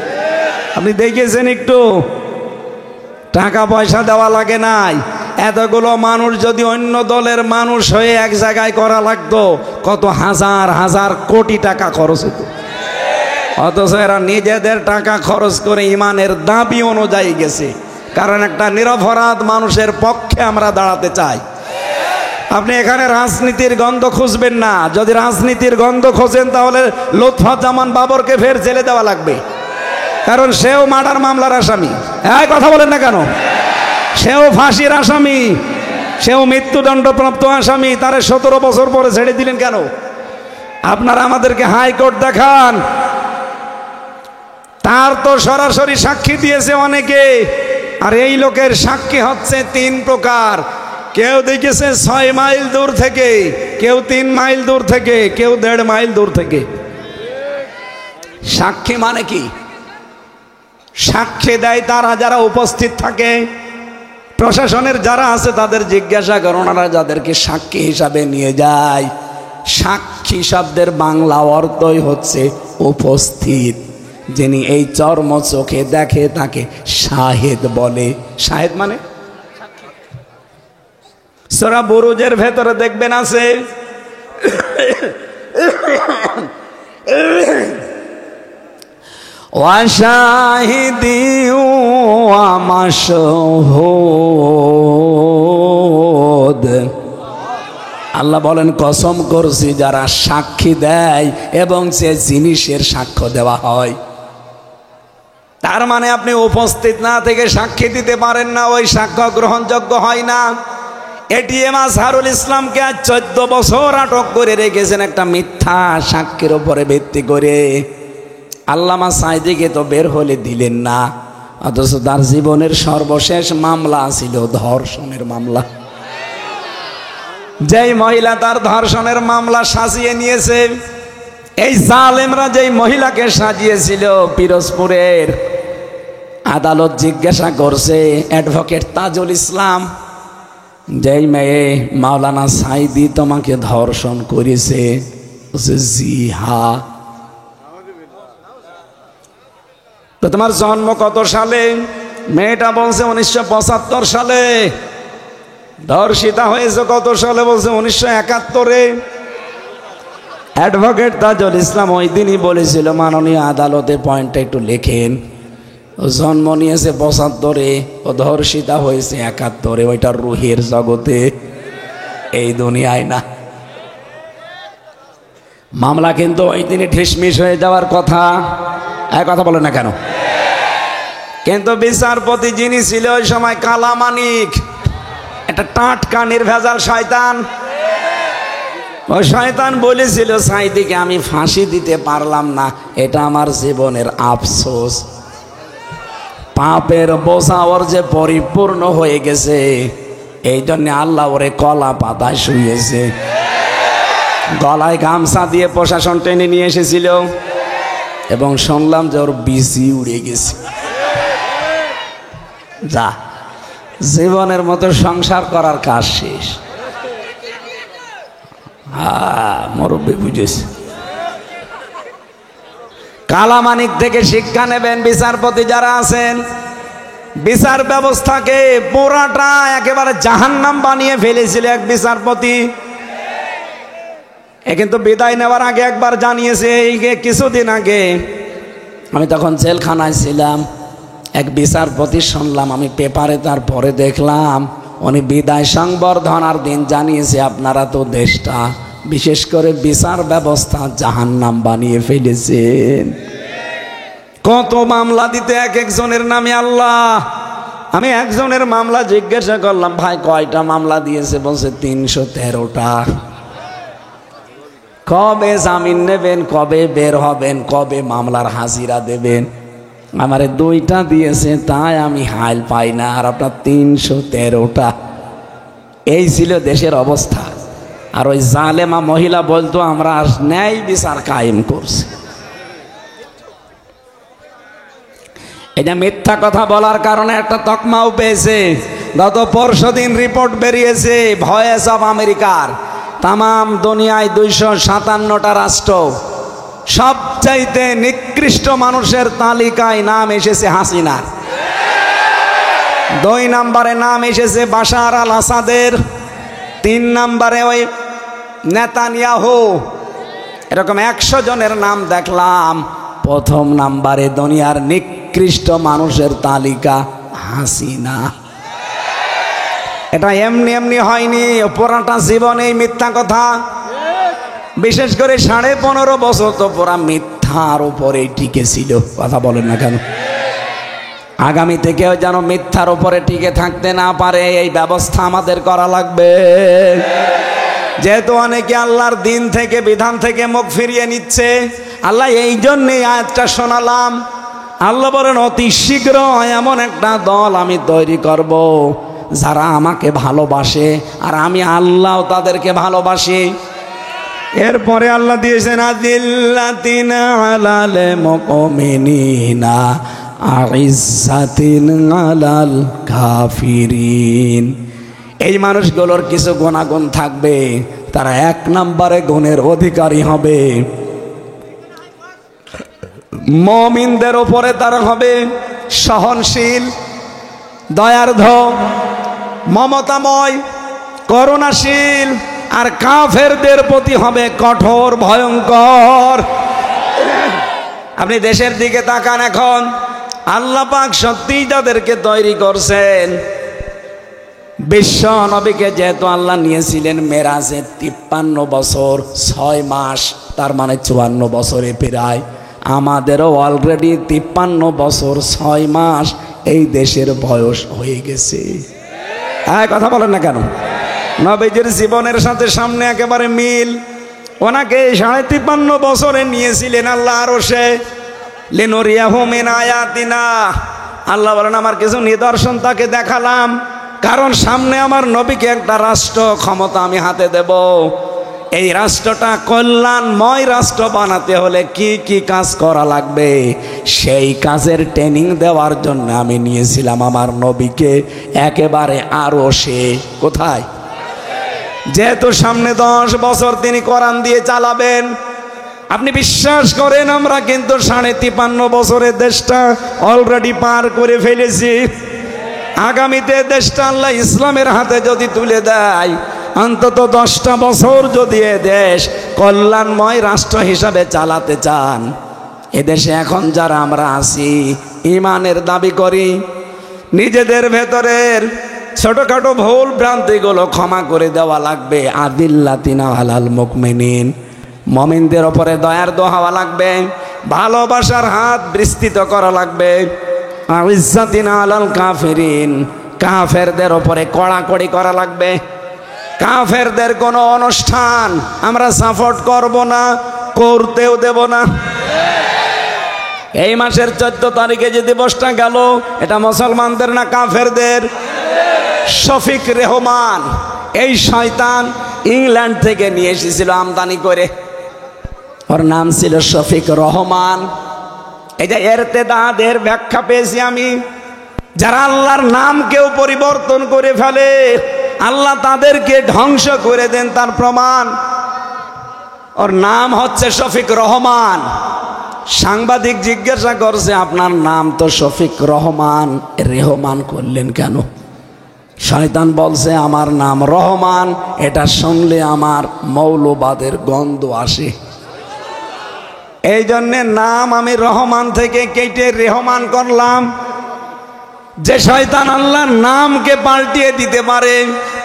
আপনি দেখেছেন একটু, টাকা পয়সা দেওয়া লাগে নাই। এতগুলো মানুষ যদি অন্য দলের মানুষ হয়ে এক জায়গায় করা লাগতো, কত হাজার হাজার কোটি টাকা খরচ হতো। অথচ এরা নিজেদের টাকা খরচ করে ইমানের দাবি অনুযায়ী গেছে, কারণ একটা নিরপরাধ মানুষের পক্ষে আমরা দাঁড়াতে চাই। আপনি এখানে রাজনীতির গন্ধ খুঁজবেন না। যদি রাজনীতির গন্ধ খোঁজেন তাহলে লুৎফুজ্জামান বাবরকে ফের জেলে দেওয়া লাগবে, কারণ সেও মার্ডার মামলার আসামি। এই কথা বলেন না কেন? সেও ফাঁসির আসামি, সেও মৃত্যুদণ্ডপ্রাপ্ত আসামি। তারে 17 বছর পরে ছেড়ে দিলেন কেন? আপনারা আমাদেরকে হাইকোর্ট দেখান। তার তো সরাসরি সাক্ষী দিয়েছে অনেকে, আর এই লোকের সাক্ষী হচ্ছে 3 প্রকার। কেউ দেখেছে 6 মাইল দূর থেকে, কেউ 3 মাইল দূর থেকে, কেউ 1.5 মাইল দূর থেকে। সাক্ষী মানে কি? সাক্ষী দেয় তারা যারা উপস্থিত থাকে। প্রশাসনের যারা আছে তাদের জিজ্ঞাসা করে, ওনারা যাদেরকে সাক্ষী হিসাবে নিয়ে যায়। সাক্ষী শব্দের বাংলা অর্থই হচ্ছে উপস্থিত। যিনি এই চর্ম চোখে দেখে তাকে শাহেদ বলে। শাহেদ মানে সূরা বুরুজের ভেতরে দেখবেন আছে, ওয়াশাহিদি ওয়া মাশহুদ। আল্লাহ বলেন কসম করছি যারা সাক্ষী দেয় এবং সে জিনিসের সাক্ষ্য দেওয়া হয়। তার মানে আপনি উপস্থিত না থেকে সাক্ষী দিতে পারেন না, ওই সাক্ষ্য গ্রহণযোগ্য হয় না। এটিএম আজহারুল ইসলামকে আজ 14 বছর আটক করে রেখেছেন একটা মিথ্যা সাক্ষীর উপরে ভিত্তি করে। আল্লামা সাঈদীকে তো বের হলে দিলেন না, অথচ তার জীবনের সর্বশেষ মামলা ছিল ধর্ষণের মামলা। যেই মহিলা তার ধর্ষণের মামলা সাজিয়ে নিয়েছে, এই জালেমরা যেই মহিলাকে সাজিয়েছিল পিরোজপুরের, আদালত জিজ্ঞাসা করছে অ্যাডভোকেট তাজুল ইসলাম, যেই মেয়ে মাওলানা সাঈদী তোমাকে ধর্ষণ করেছে? জি হ্যাঁ। তো তোমার জন্ম কত সালে? মেয়েটা বলছে 1975 সালে। ধর্ষিতা হয়েছে কত সালে? বলছে 1971-এ। অ্যাডভোকেট তাজুল ইসলাম ওই দিনই বলেছিল, মাননীয় আদালতে পয়েন্টটা একটু লেখেন, ও জন্ম নিয়েছে 75-এ, ও ধর্ষিতা হয়েছে 71-এ। ওইটা রুহের জগতে, এই দুনিয়ায় না। মামলা কিন্তু ওই দিনই ঠেসমিস হয়ে যাওয়ার কথা। এক কথা বলে না কেন? কিন্তু বিচারপতি যিনি ছিল ওই সময় কালা মানিক, একটা টাটকা নির্ভেজাল শয়তান। ওই শয়তান বলেছিল সাঈদীকে আমি ফাঁসি দিতে পারলাম না, এটা আমার জীবনের আফসোস। পাপের বোঝা ওর যে পরিপূর্ণ হয়ে গেছে, এই জন্য আল্লাহ ওরে কলা পাতায় শুয়েছে। গলায় গামছা দিয়ে প্রশাসন টেনে নিয়ে এসেছিল। এবং শুনলাম যে ওর বিসি উড়ে গেছে। যা, জীবনের মতো সংসার করার কাজ শেষ। মুরব্বি বুঝেছে। কালামানিক থেকে শিক্ষা নেবেন বিচারপতি যারা আছেন। বিচার ব্যবস্থাকে পুরাটা একেবারে জাহান্নাম বানিয়ে ফেলেছিল এক বিচারপতি। কিন্তু বিদায় নেওয়ার আগে একবার জানিয়েছে, এই কিছুদিন আগে আমি তখন জেলখানায় ছিলাম, এক বিচারপতি শুনলাম আমি পেপারে, তারপরে দেখলাম উনি বিদায় সংবর্ধনার দিন জানিয়েছে, আপনারা তো দেশটা বিশেষ করে বিচার ব্যবস্থা জাহান্নাম বানিয়ে ফেলেছেন। কত মামলা দিতে এক একজনের নামে আল্লাহ। আমি একজনের মামলা জিজ্ঞাসা করলাম, ভাই কয়টা মামলা দিয়েছে? বলছে 313টা। কবে জামিন নেবেন, কবে বের হবেন, কবে মামলার হাজিরা দেবেন? আমারে 2টা দিয়েছে, তাই আমি হাল পাই না, আর আপনার 313টা। এই ছিল দেশের অবস্থা। আর ওই জালেমা মহিলা বলতো আমরা ন্যায় বিচার কায়েম করছি। এটা মিথ্যা কথা বলার কারণে একটা তকমাও পেয়েছে। গত পরশুদিন রিপোর্ট বেরিয়েছে ভয়েস অফ আমেরিকার, তামাম দুনিয়ায় 257টা রাষ্ট্র সবচাইতে নিকৃষ্ট মানুষের তালিকায় নাম এসেছে হাসিনার। 2 নম্বরে নাম এসেছে বাশার আল আসাদের, 3 নম্বরে ওই নেতানিয়াহু। এরকম 100 জনের নাম দেখলাম। 1ম নম্বরে দুনিয়ার নিকৃষ্ট মানুষের তালিকা হাসিনা। এটা এমনি এমনি হয়নি, পুরাটা জীবনে মিথ্যা কথা। বিশেষ করে 15.5 বছর তো পুরা মিথ্যার উপরেই টিকে ছিল। কথা বলেন না কেন? আগামী থেকেও যেন মিথ্যার উপরে টিকে থাকতে না পারে, এই ব্যবস্থা আমাদের করা লাগবে। যেহেতু অনেকে আল্লাহর দিন থেকে, বিধান থেকে মুখ ফিরিয়ে নিচ্ছে, আল্লাহ এই জন্যই আয়াতটা শোনালাম। আল্লাহ বলেন অতি শীঘ্র এমন একটা দল আমি তৈরি করব যারা আমাকে ভালোবাসে, আর আমি আল্লাহ তাদেরকে ভালোবাসি। এরপরে আল্লাহ দিয়েছেন আযিল্লাতিন আলাল মুমিনিনা আইজ্জাতিন আলাল কাফিরিন। এই মানুষগুলোর কিছু গুণাগুণ থাকবে, তারা 1 নম্বরে গুণের অধিকারী হবে। মুমিনদের উপরে তারা হবে সহনশীল, দয়ার্ধ, মমতাময়, করুণাশীল, আর কাফেরদের প্রতি হবে কঠোর, ভয়ঙ্কর। আপনি দেশের দিকে তাকান এখন, আল্লাহ পাক সত্যিই তাদেরকে তৈরি করছেন। বিশ্ব নবীকে যেহেতু আল্লাহ নিয়েছিলেন মেরাজে 53 বছর 6 মাস, তার মানে 54 বছরে প্রায়। আমাদেরও অলরেডি 53 বছর 6 মাস এই দেশের বয়স হয়ে গেছে। হ্যাঁ, কথা বলেন না কেন? নবীজির জীবনের সাথে সামনে একেবারে মিল। ওনাকে 53.5 বছরে নিয়েছিলেন আল্লাহ আরশে, লিনুরিয়াহু মিন আয়াতিনা। আল্লাহ বলেন আমার কিছু নিদর্শন তাকে দেখালাম, কারণ সামনে আমার নবীকে একটা রাষ্ট্র ক্ষমতা আমি হাতে দেব। এই রাষ্ট্রটা কল্যাণময় রাষ্ট্র বানাতে হলে কি কি কাজ করা লাগবে, সেই কাজের ট্রেনিং দেওয়ার জন্য আমি নিয়েছিলাম আমার নবীকে একেবারে আরশে। কোথায়? যেহেতু সামনে 10 বছর তিনি কোরআন দিয়ে চালাবেন, আপনি বিশ্বাস করেন আমরা কিন্তু 53.5 বছরের দেশটা অলরেডি পার করে ফেলেছি। আগামীতে দেশটা আল্লাহ ইসলামের হাতে যদি তুলে দেয়, অন্তত 10টা বছর যদি এ দেশ কল্যাণময় রাষ্ট্র হিসাবে চালাতে চান, এদেশে এখন যারা আমরা আছি ইমানের দাবি করি, নিজেদের ভেতরের ছোটখাটো ভুল ভ্রান্তিগুলো ক্ষমা করে দেওয়া লাগবে। আযিল্লাতিনা আলাল মুমিনিন, মুমিনদের উপরে দয়ার দোহাওয়া লাগবে, ভালোবাসার হাত বিস্তৃত করা লাগবে। আইজ্জাতিনা আলাল কাফিরিন, কাফেরদের উপরে কড়াকড়ি করা লাগবে। কাফেরদের কোনো অনুষ্ঠান আমরা সাপোর্ট করব না, করতেও দেব না। এই মাসের 14 তারিখে যে দিবসটা গেল, এটা মুসলমানদের না কাফেরদের? শফিক রেহমান এই শয়তান ইংল্যান্ড থেকে নিয়ে এসেছিল আমদানি করে, ওর নাম ছিল শফিক রহমান। এই যে ইরতিদাদের ব্যাখ্যা পেয়েছি আমি, যারা আল্লাহর নাম কেউ পরিবর্তন করে ফেলে আল্লাহ তাদেরকে ধ্বংস করে দেন। তার প্রমাণ, ওর নাম হচ্ছে শফিক রহমান। সাংবাদিক জিজ্ঞাসা করছে, আপনার নাম তো শফিক রহমান, রেহমান করলেন কেন? শয়তান বলছে, আমার নাম রহমান, এটা শুনলে আমার মৌলবাদের গন্ধ আসে, এই জন্যে নাম আমি রহমান থেকে কেটে রেহমান করলাম। যে শয়তান আল্লাহর নামকে পাল্টিয়ে দিতে পারে,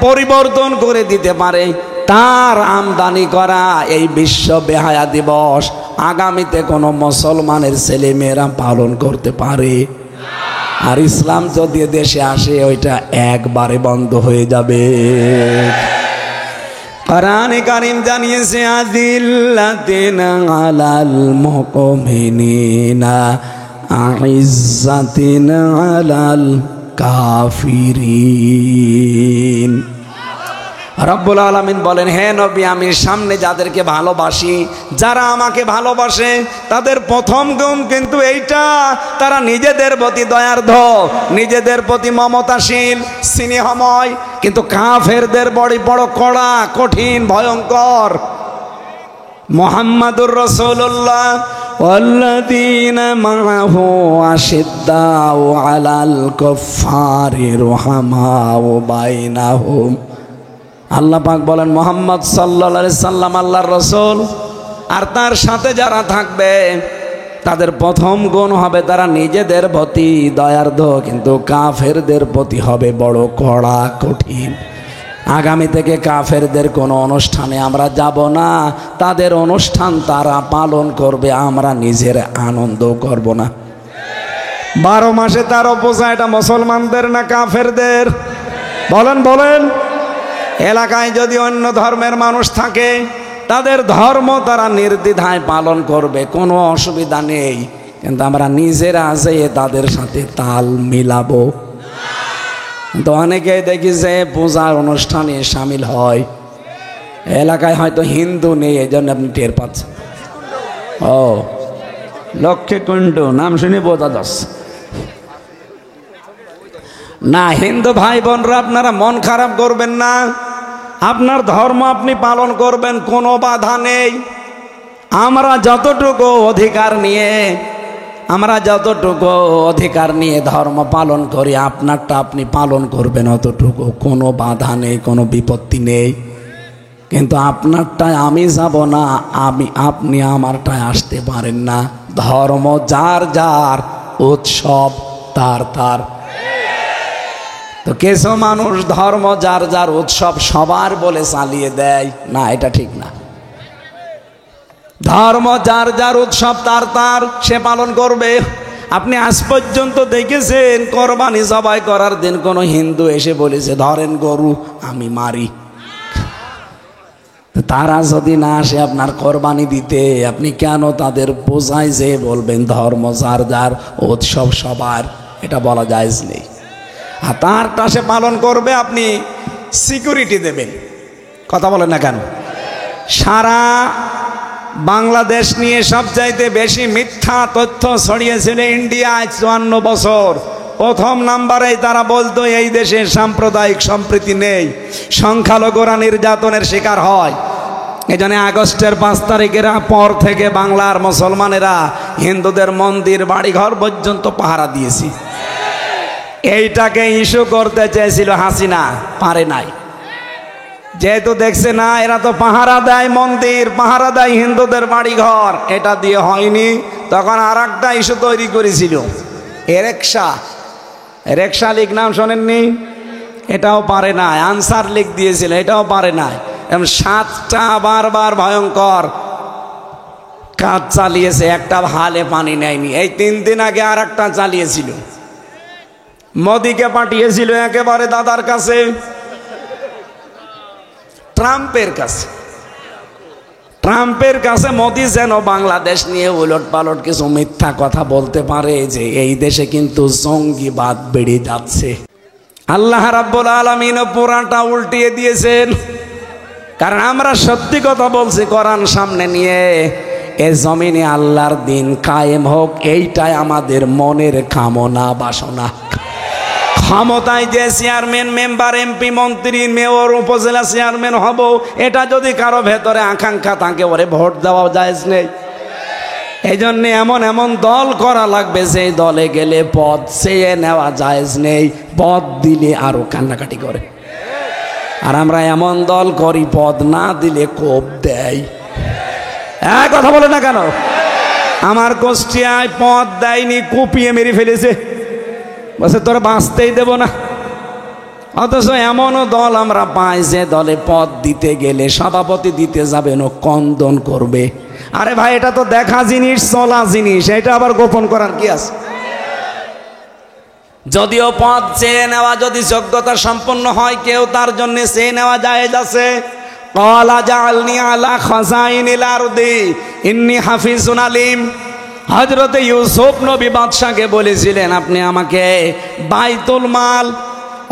পরিবর্তন করে দিতে পারে, তার আমদানি করা এই বিশ্ব বেহায়া দিবস আগামীতে কোনো মুসলমানের ছেলে মেয়েরা পালন করতে পারে? আর ইসলাম যদি দেশে আসে ওইটা একবারে বন্ধ হয়ে যাবে। কোরআনে কারীম জানিয়েছে, আযিল্লাতিনা আলাল মুমিনিনা আইজ্জাতিনা আলাল কাফিরিন। রব্বুল আলামিন বলেন, হে নবী, আমি সামনে যাদেরকে ভালোবাসি, যারা আমাকে ভালোবাসে, তাদের প্রথম গুণ কিন্তু এইটা, তারা নিজেদের প্রতি দয়ার্ধ, নিজেদের প্রতি মমতাশীল, স্নেহময়। কিন্তু কাফেরদের বড় কড়া, কঠিন, ভয়ঙ্কর। মুহাম্মাদুর রাসূলুল্লাহ ওয়াল্লাযীনা মাআহু আশিদ্দাউ আলাল কুফফারি রুহামাউ বাইনাহুম। আল্লাহ পাক বলেন, মুহাম্মদ সাল্লাল্লাহু আলাইহি সাল্লাম আল্লাহর রাসূল, আর তার সাথে যারা থাকবে তাদের প্রথম গুণ হবে তারা নিজেদের প্রতি দয়ার্ধ, কিন্তু কাফেরদের প্রতি হবে বড় কড়া, কঠিন। আগামী থেকে কাফেরদের কোনো অনুষ্ঠানে আমরা যাব না, তাদের অনুষ্ঠান তারা পালন করবে, আমরা নিজের আনন্দ করব না। 12 মাসে 13 পূজা, এটা মুসলমানদের না কাফেরদের? বলেন বলেন। এলাকায় যদি অন্য ধর্মের মানুষ থাকে, তাদের ধর্ম তারা নির্দ্বিধায় পালন করবে, কোনো অসুবিধা নেই, কিন্তু আমরা নিজেরা যেয়ে তাদের সাথে তাল মিলাবো। তো অনেকেই দেখি যে পূজার অনুষ্ঠানে সামিল হয়, এলাকায় হয়তো হিন্দু নেই, এই জন্য আপনি টের পাচ্ছেন। ও লক্ষ্মীকুণ্ড নাম শুনে বোঝা যাচ্ছে না। হিন্দু ভাই বোনরা, আপনারা মন খারাপ করবেন না, আপনার ধর্ম আপনি পালন করবেন, কোনো বাধা নেই। আমরা যতটুকু অধিকার নিয়ে ধর্ম পালন করি, আপনারটা আপনি পালন করবেন অতটুকু, কোনো বাধা নেই, কোনো বিপত্তি নেই। কিন্তু আপনারটায় আমি যাব না, আপনি আমারটায় আসতে পারেন না। ধর্ম যার যার, উৎসব তার তার। তো কিছু মানুষ ধর্ম যার যার, উৎসব সবার বলে চালিয়ে দেয়, না, এটা ঠিক না। ধর্ম যার যার, উৎসব তার তার, সে পালন করবে। আপনি আজ পর্যন্ত দেখেছেন কোরবানি জবাই করার দিন কোনো হিন্দু এসে বলেছে ধরেন গরু আমি মারি? তারা যদি না আসে আপনার কোরবানি দিতে, আপনি কেন তাদের বোঝায় যে বলবেন ধর্ম যার যার, উৎসব সবার? এটা বলা জায়েজ নেই। আর তারটা সে পালন করবে, আপনি সিকিউরিটি দেবেন। কথা বলেন না কেন? সারা বাংলাদেশ নিয়ে সবচাইতে বেশি মিথ্যা তথ্য ছড়িয়েছিল ইন্ডিয়ায় 54 বছর। প্রথম নাম্বারেই তারা বলতো এই দেশে সাম্প্রদায়িক সম্প্রীতি নেই, সংখ্যালঘুরা নির্যাতনের শিকার হয়। এজন্য আগস্টের 5 তারিখের পর থেকে বাংলার মুসলমানেরা হিন্দুদের মন্দির, বাড়িঘর পর্যন্ত পাহারা দিয়েছি। এইটাকে ইস্যু করতে চেয়েছিল হাসিনা, পারে নাই। যেহেতু দেখছে না এরা তো পাহারা দেয় মন্দির, পাহারা দেয় হিন্দুদের বাড়িঘর, এটা দিয়ে হয়নি, তখন আর একটা ইস্যু তৈরি করেছিল, রেকশা লীগ, নাম শোনেননি? এটাও পারে নাই। আনসার লীগ দিয়েছিল, এটাও পারে নাই। এবং 7টা বারবার ভয়ঙ্কর কাজ চালিয়েছে, একটা ভালে পানি নেয়নি। এই 3 দিন আগে আর একটা চালিয়েছিল, মোদিকে পাঠিয়েছিল একেবারে দাদার কাছে, ট্রাম্পের কাছে মোদি যেন বাংলাদেশ নিয়ে উলট পালট কিছু মিথ্যা কথা বলতে পারে, যে এই দেশে কিন্তু জঙ্গিবাদ বেড়ে যাচ্ছে। আল্লাহ রাব্বুল আলামিন পুরাটা উল্টিয়ে দিয়েছেন, কারণ আমরা সত্যি কথা বলছি কোরআন সামনে নিয়ে। এ জমিনে আল্লাহর দিন কায়েম হোক, এইটাই আমাদের মনের কামনা বাসনা। ক্ষমতায় যে চেয়ারম্যান, মেম্বার, এমপি, মন্ত্রী, মেয়র, উপজেলা চেয়ারম্যান হব, এটা যদি কারো ভেতরে আকাঙ্ক্ষা থাকে, ওরে ভোট দেওয়া জায়েজ নেই। এই জন্য এমন এমন দল করা লাগবে, সেই দলে গেলে পদ চেয়ে নেওয়া জায়েজ নেই, পদ দিলে আরো কান্নাকাটি করে। আর আমরা এমন দল করি, পদ না দিলে কোপ দেয়। কথা বলে না কেন? আমার কুষ্টিয়ায় পদ দেয়নি, কুপিয়ে মেরে ফেলেছে, বলছে তোরা বাঁচতেই দেব না। অথচ এমনও দল আমরা পাই যে দলে পদ দিতে গেলে সভাপতি দিতে যাবেন ও কন্দন করবে। আরে ভাই, এটা তো দেখা জিনিস, চলা জিনিস, এটা আবার গোপন করার কি আছে? যদিও পদ চেয়ে নেওয়া যদি যোগ্যতা সম্পন্ন হয় কেউ, তার জন্য চেয়ে নেওয়া জায়েজ আছে। ক্বালা জাআলনি আলা খাযাইনিল আরদি ইন্নী হাফিজুন আলিম। হযরতে ইউসুফ নবী বাদশাকে বলেছিলেন, আপনি আমাকে বাইতুল মাল,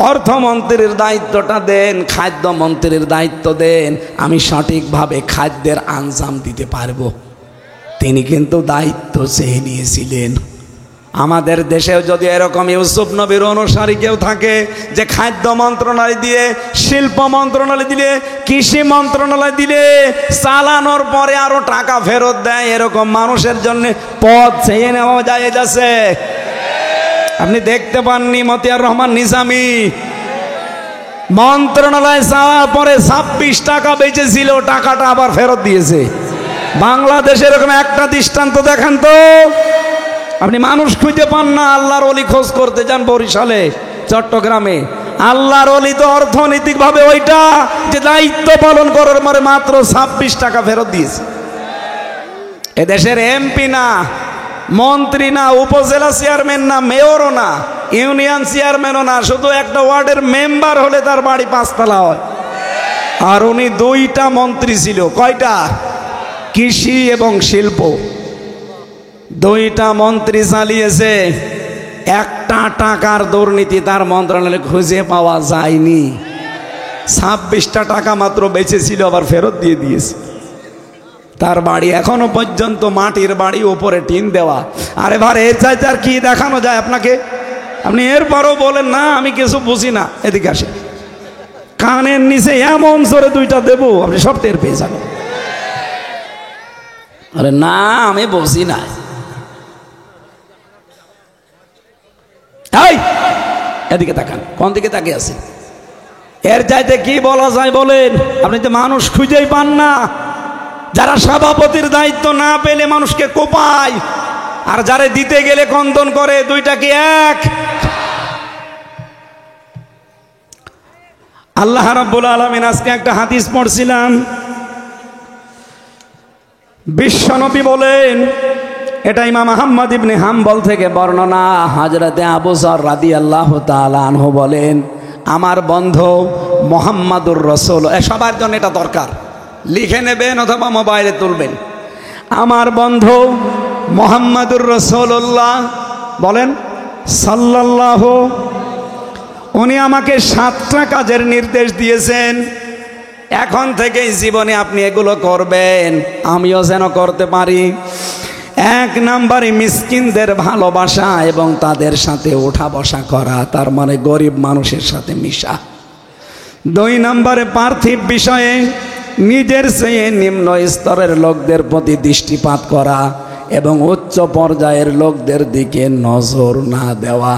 অর্থমন্ত্রীর দায়িত্বটা দেন, খাদ্যমন্ত্রীর দায়িত্ব দেন, আমি সঠিকভাবে খাদ্যের আঞ্জাম দিতে পারবো। তিনি কিন্তু দায়িত্ব চেয়ে নিয়েছিলেন। আমাদের দেশেও যদি এরকম ইউসুফ নবীর অনুসারী কেউ থাকে, যে খাদ্য মন্ত্রণালয় দিয়ে, শিল্প মন্ত্রণালয় দিলে, কৃষি মন্ত্রণালয় দিলে চালানোর পরে আরো টাকা ফেরত দেয়, এরকম মানুষের জন্য পদ চেয়ে নেওয়া জায়েজ আছে। আপনি দেখতে পাননি মতিয়ার রহমান নিজামী মন্ত্রণালয় যাওয়ার পরে 26 টাকা বেঁচেছিল, টাকাটা আবার ফেরত দিয়েছে। বাংলাদেশে এরকম একটা দৃষ্টান্ত দেখান তো। আপনি মানুষ খুঁজে পান না, আল্লাহর ওলি খোঁজ করতে যান বরিশালে, চট্টগ্রামে। আল্লাহর ওলি তো অর্থনৈতিকভাবে ওইটা যে দায়িত্ব পালন করার পরে মাত্র 26 টাকা ফেরত দিয়েছে। এদেশের এমপি না, মন্ত্রী না, উপজেলা চেয়ারম্যান না, মেয়রও না, ইউনিয়ন চেয়ারম্যানও না, শুধু একটা ওয়ার্ডের মেম্বার হলে তার বাড়ি 5 তলা হয়। আর উনি 2টা মন্ত্রী ছিল। কয়টা? কৃষি এবং শিল্প। 2টা মন্ত্রী চালিয়েছে। একটা টাকার দুর্নীতি তার মন্ত্রণালয়ে খুঁজে পাওয়া যায়নি। 26টা টাকা মাত্র বেঁচেছিল, আবার ফেরত দিয়ে দিয়েছে। তার বাড়ি এখনো পর্যন্ত মাটির বাড়ি, উপরে টিন দেওয়া। আরে ভাই, এর চাইতে আর কি দেখানো যায় আপনাকে? আপনি এরপরও বলেন না আমি কিছু বুঝি না। এদিকে আসে, কানের নিচে এমন জোরে 2টা দেবো, আপনি সব টের পেয়ে যাবেন। আরে না, আমি বুঝি না। এদিকে তাকান, কোন দিকে তাকিয়ে আছে? এর চাইতে কি বলা যায় বলেন? আপনি তো মানুষ খুঁজেই পান না। যারা সভাপতির দায়িত্ব না পেলে মানুষকে কোপায়, আর যারা দিতে গেলে কন্দন করে, 2টা কি এক? আল্লাহ রাব্বুল আলামিন, আজকে একটা হাদিস পড়ছিলাম, বিশ্বনবী বলেন, এটা ইমাম আহমদ ইবনে হাম্বল থেকে বর্ণনা, হযরতে আবু যর রাদিয়াল্লাহু তাআলা আনহু বলেন, আমার বন্ধু মুহাম্মাদুর রাসূল, সবার জন্য এটা দরকার, লিখে নেবেন অথবা মোবাইলে তুলবেন। আমার বন্ধু মুহাম্মাদুর রাসূলুল্লাহ বলেন সাল্লাল্লাহু, উনি আমাকে 7টা কাজের নির্দেশ দিয়েছেন। এখন থেকেই জীবনে আপনি এগুলো করবেন, আমিও যেন করতে পারি। 1 নম্বরে মিসকিনদের ভালোবাসা এবং তাদের সাথে ওঠা বসা করা, তার মানে গরিব মানুষের সাথে মিশা। 2 নম্বরে পার্থিব বিষয়ে নিজের চেয়ে নিম্ন স্তরের লোকদের প্রতি দৃষ্টিপাত করা এবং উচ্চ পর্যায়ের লোকদের দিকে নজর না দেওয়া।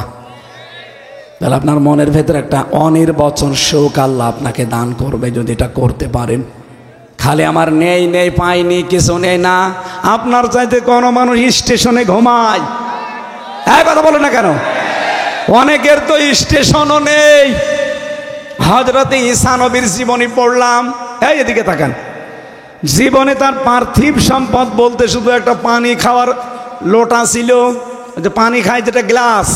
তাহলে আপনার মনের ভেতরে একটা অনির্বচন শোক আল্লাহ আপনাকে দান করবে যদি এটা করতে পারেন। খালি আমার নেই নেই পাইনি কিছু নেই না, আপনার চাইতে কোনো মানুষ স্টেশনে ঘুমায়। কথা বলে না কেন? অনেকের তো স্টেশনও নেই। হযরতে ঈসা নবীর জীবনী পড়লাম, এদিকে তাকান। জীবনে তার পার্থিব সম্পদ বলতে শুধু একটা পানি খাওয়ার লোটা ছিল, যে পানি খায় যেটা গ্লাস,